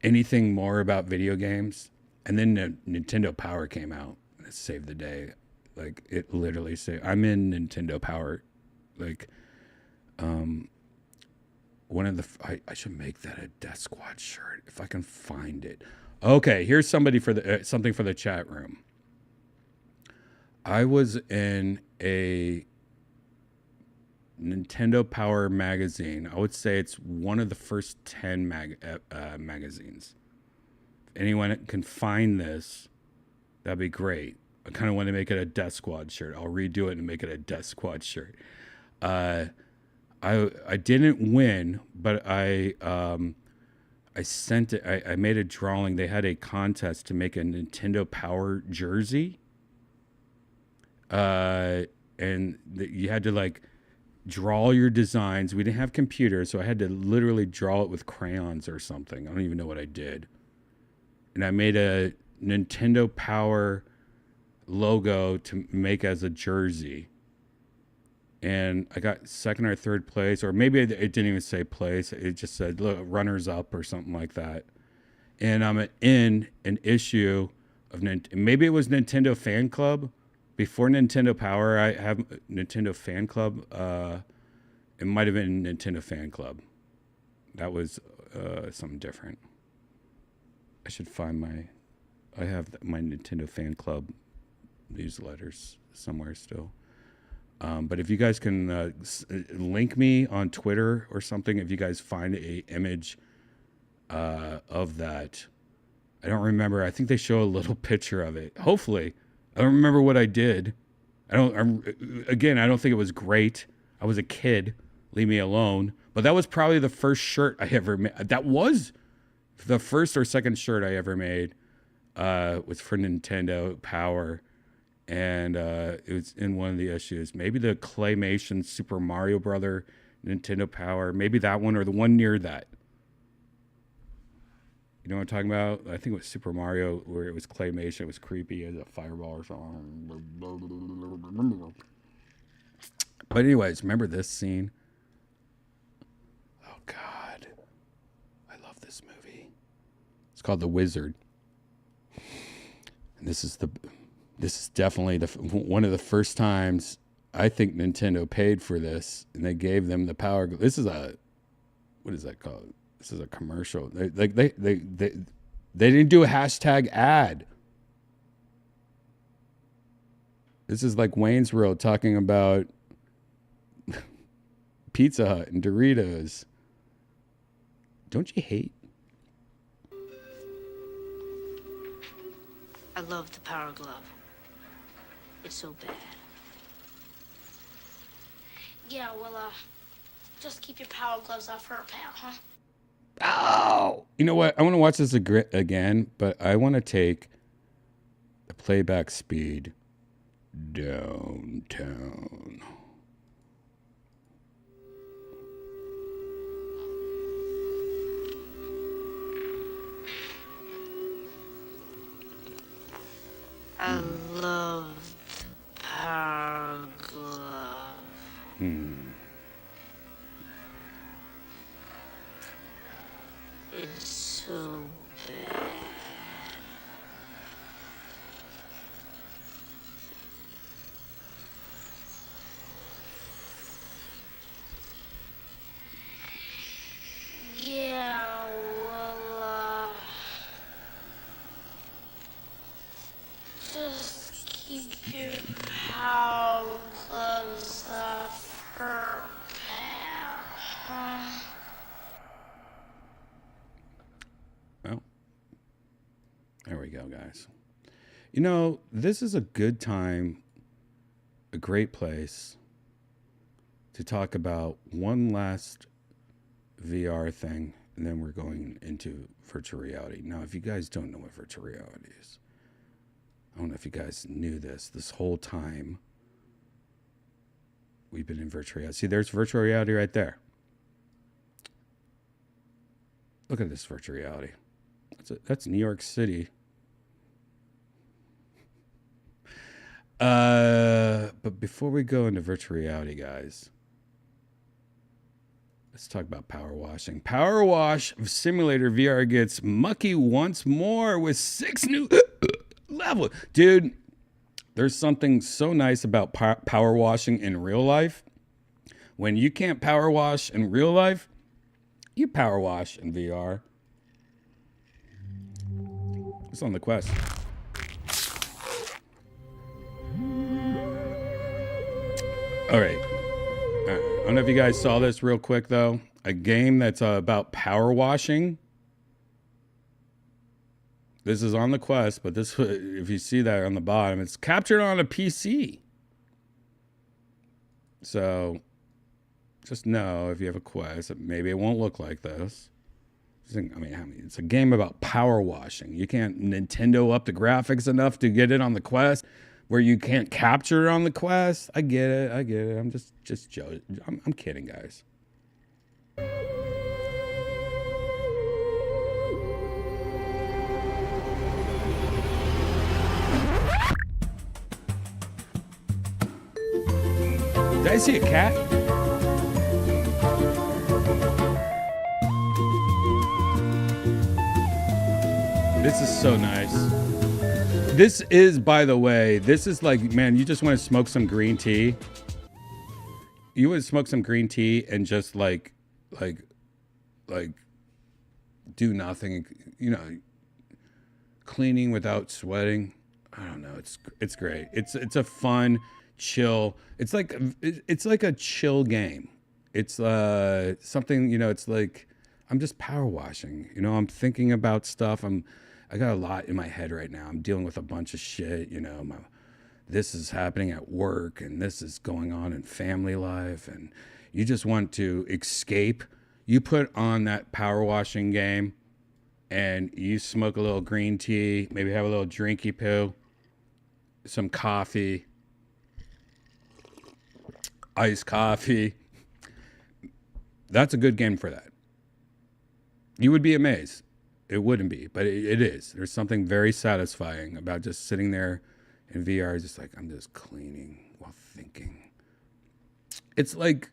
anything more about video games. And then the Nintendo Power came out. It saved the day. Like, it literally saved. I'm in Nintendo Power. Like, one of the. I should make that a Death Squad shirt if I can find it. Okay, here's somebody for the something for the chat room. I was in a Nintendo Power magazine. I would say it's one of the first 10 magazines. If anyone can find this, that'd be great. I kind of want to make it a Death Squad shirt. I'll redo it and make it a Death Squad shirt. I didn't win, but I sent it. I made a drawing. They had a contest to make a Nintendo Power jersey. And you had to like draw your designs. We didn't have computers, so I had to literally draw it with crayons or something. I don't even know what I did. And I made a Nintendo Power logo to make as a jersey. And I got second or third place, or maybe it didn't even say place. It just said, look, runners up or something like that. And I'm in an issue of maybe it was Nintendo Fan Club, before Nintendo Power, I have Nintendo Fan Club. It might have been Nintendo Fan Club. That was something different. I should find I have my Nintendo Fan Club newsletters somewhere still. But if you guys can link me on Twitter or something, if you guys find a image of that. I don't remember. I think they show a little picture of it. Hopefully. I don't remember what I did. I don't think it was great. I was a kid. Leave me alone. But that was probably the first shirt I ever made. That was the first or second shirt I ever made. Was for Nintendo Power. And it was in one of the issues. Maybe the Claymation Super Mario Brother Nintendo Power. Maybe that one or the one near that. You know what I'm talking about? I think it was Super Mario where it was claymation. It was creepy as a fireball or something. But anyways, remember this scene? Oh, God. I love this movie. It's called The Wizard. And this is definitely one of the first times I think Nintendo paid for this. And they gave them the power. What is that called? This is a commercial. They didn't do a hashtag ad. This is like Wayne's World talking about Pizza Hut and Doritos. Don't you hate? I love the Power Glove. It's so bad. Yeah, well, just keep your Power Gloves off her, pal, huh? Oh! You know what? I want to watch this again, but I want to take the playback speed downtown. I love the Power Glove. It's so bad. Yeah, well, just keep your Power Gloves off her, pal, huh? Well, there we go, guys. You know, this is a good time, a great place to talk about one last VR thing, and then we're going into virtual reality. Now, if you guys don't know what virtual reality is, I don't know if you guys knew this whole time we've been in virtual reality. See, there's virtual reality right there. Look at this virtual reality. That's New York City. But before we go into virtual reality, guys, let's talk about power washing. Power Wash Simulator VR gets mucky once more with 6 new levels. Dude, there's something so nice about power washing in real life. When you can't power wash in real life, you power wash in VR. It's on the Quest. All right. I don't know if you guys saw this real quick, though. A game that's about power washing. This is on the Quest, but this, if you see that on the bottom, it's captured on a PC. So just know if you have a Quest, maybe it won't look like this. I mean, it's a game about power washing. You can't Nintendo up the graphics enough to get it on the Quest, where you can't capture it on the Quest. I get it. I'm just joking. I'm kidding, guys. Did I see a cat? This is so nice. This is, by the way, this is like, man, you just want to smoke some green tea. You would smoke some green tea and just like do nothing, you know, cleaning without sweating. I don't know. It's great. It's a fun, chill. It's like a chill game. It's something, you know, it's like I'm just power washing. You know, I'm thinking about stuff. I got a lot in my head right now. I'm dealing with a bunch of shit, you know, this is happening at work and this is going on in family life, and you just want to escape. You put on that power washing game and you smoke a little green tea, maybe have a little drinky poo, some coffee, iced coffee. That's a good game for that. You would be amazed. It wouldn't be, but it is. There's something very satisfying about just sitting there in VR, just like, I'm just cleaning while thinking. It's like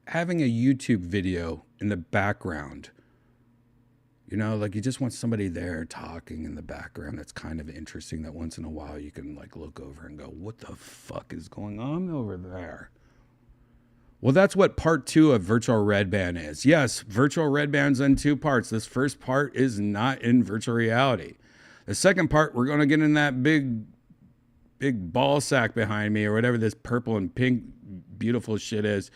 having a YouTube video in the background. You know, like you just want somebody there talking in the background that's kind of interesting, that once in a while you can like look over and go, what the fuck is going on over there? Well, that's what part 2 of Virtual Redban is. Yes, Virtual Redban's in 2 parts. This first part is not in virtual reality. The second part, we're going to get in that big ball sack behind me, or whatever this purple and pink beautiful shit is.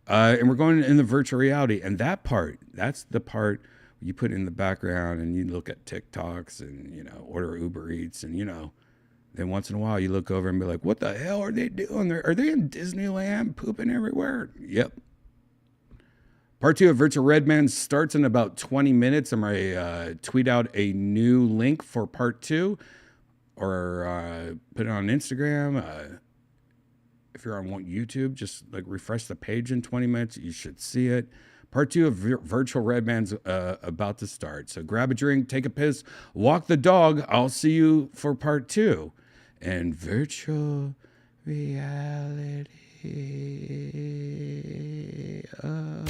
And we're going in the virtual reality. And that part, that's the part you put in the background and you look at TikToks and, you know, order Uber Eats and, you know, then once in a while you look over and be like, what the hell are they doing? Are they in Disneyland pooping everywhere? Yep. Part 2 of Virtual Redban starts in about 20 minutes. I'm going to tweet out a new link for part 2, or put it on Instagram. If you're on YouTube, just like refresh the page in 20 minutes. You should see it. Part 2 of Virtual Redban's about to start. So grab a drink, take a piss, walk the dog. I'll see you for part 2. And virtual reality. Oh.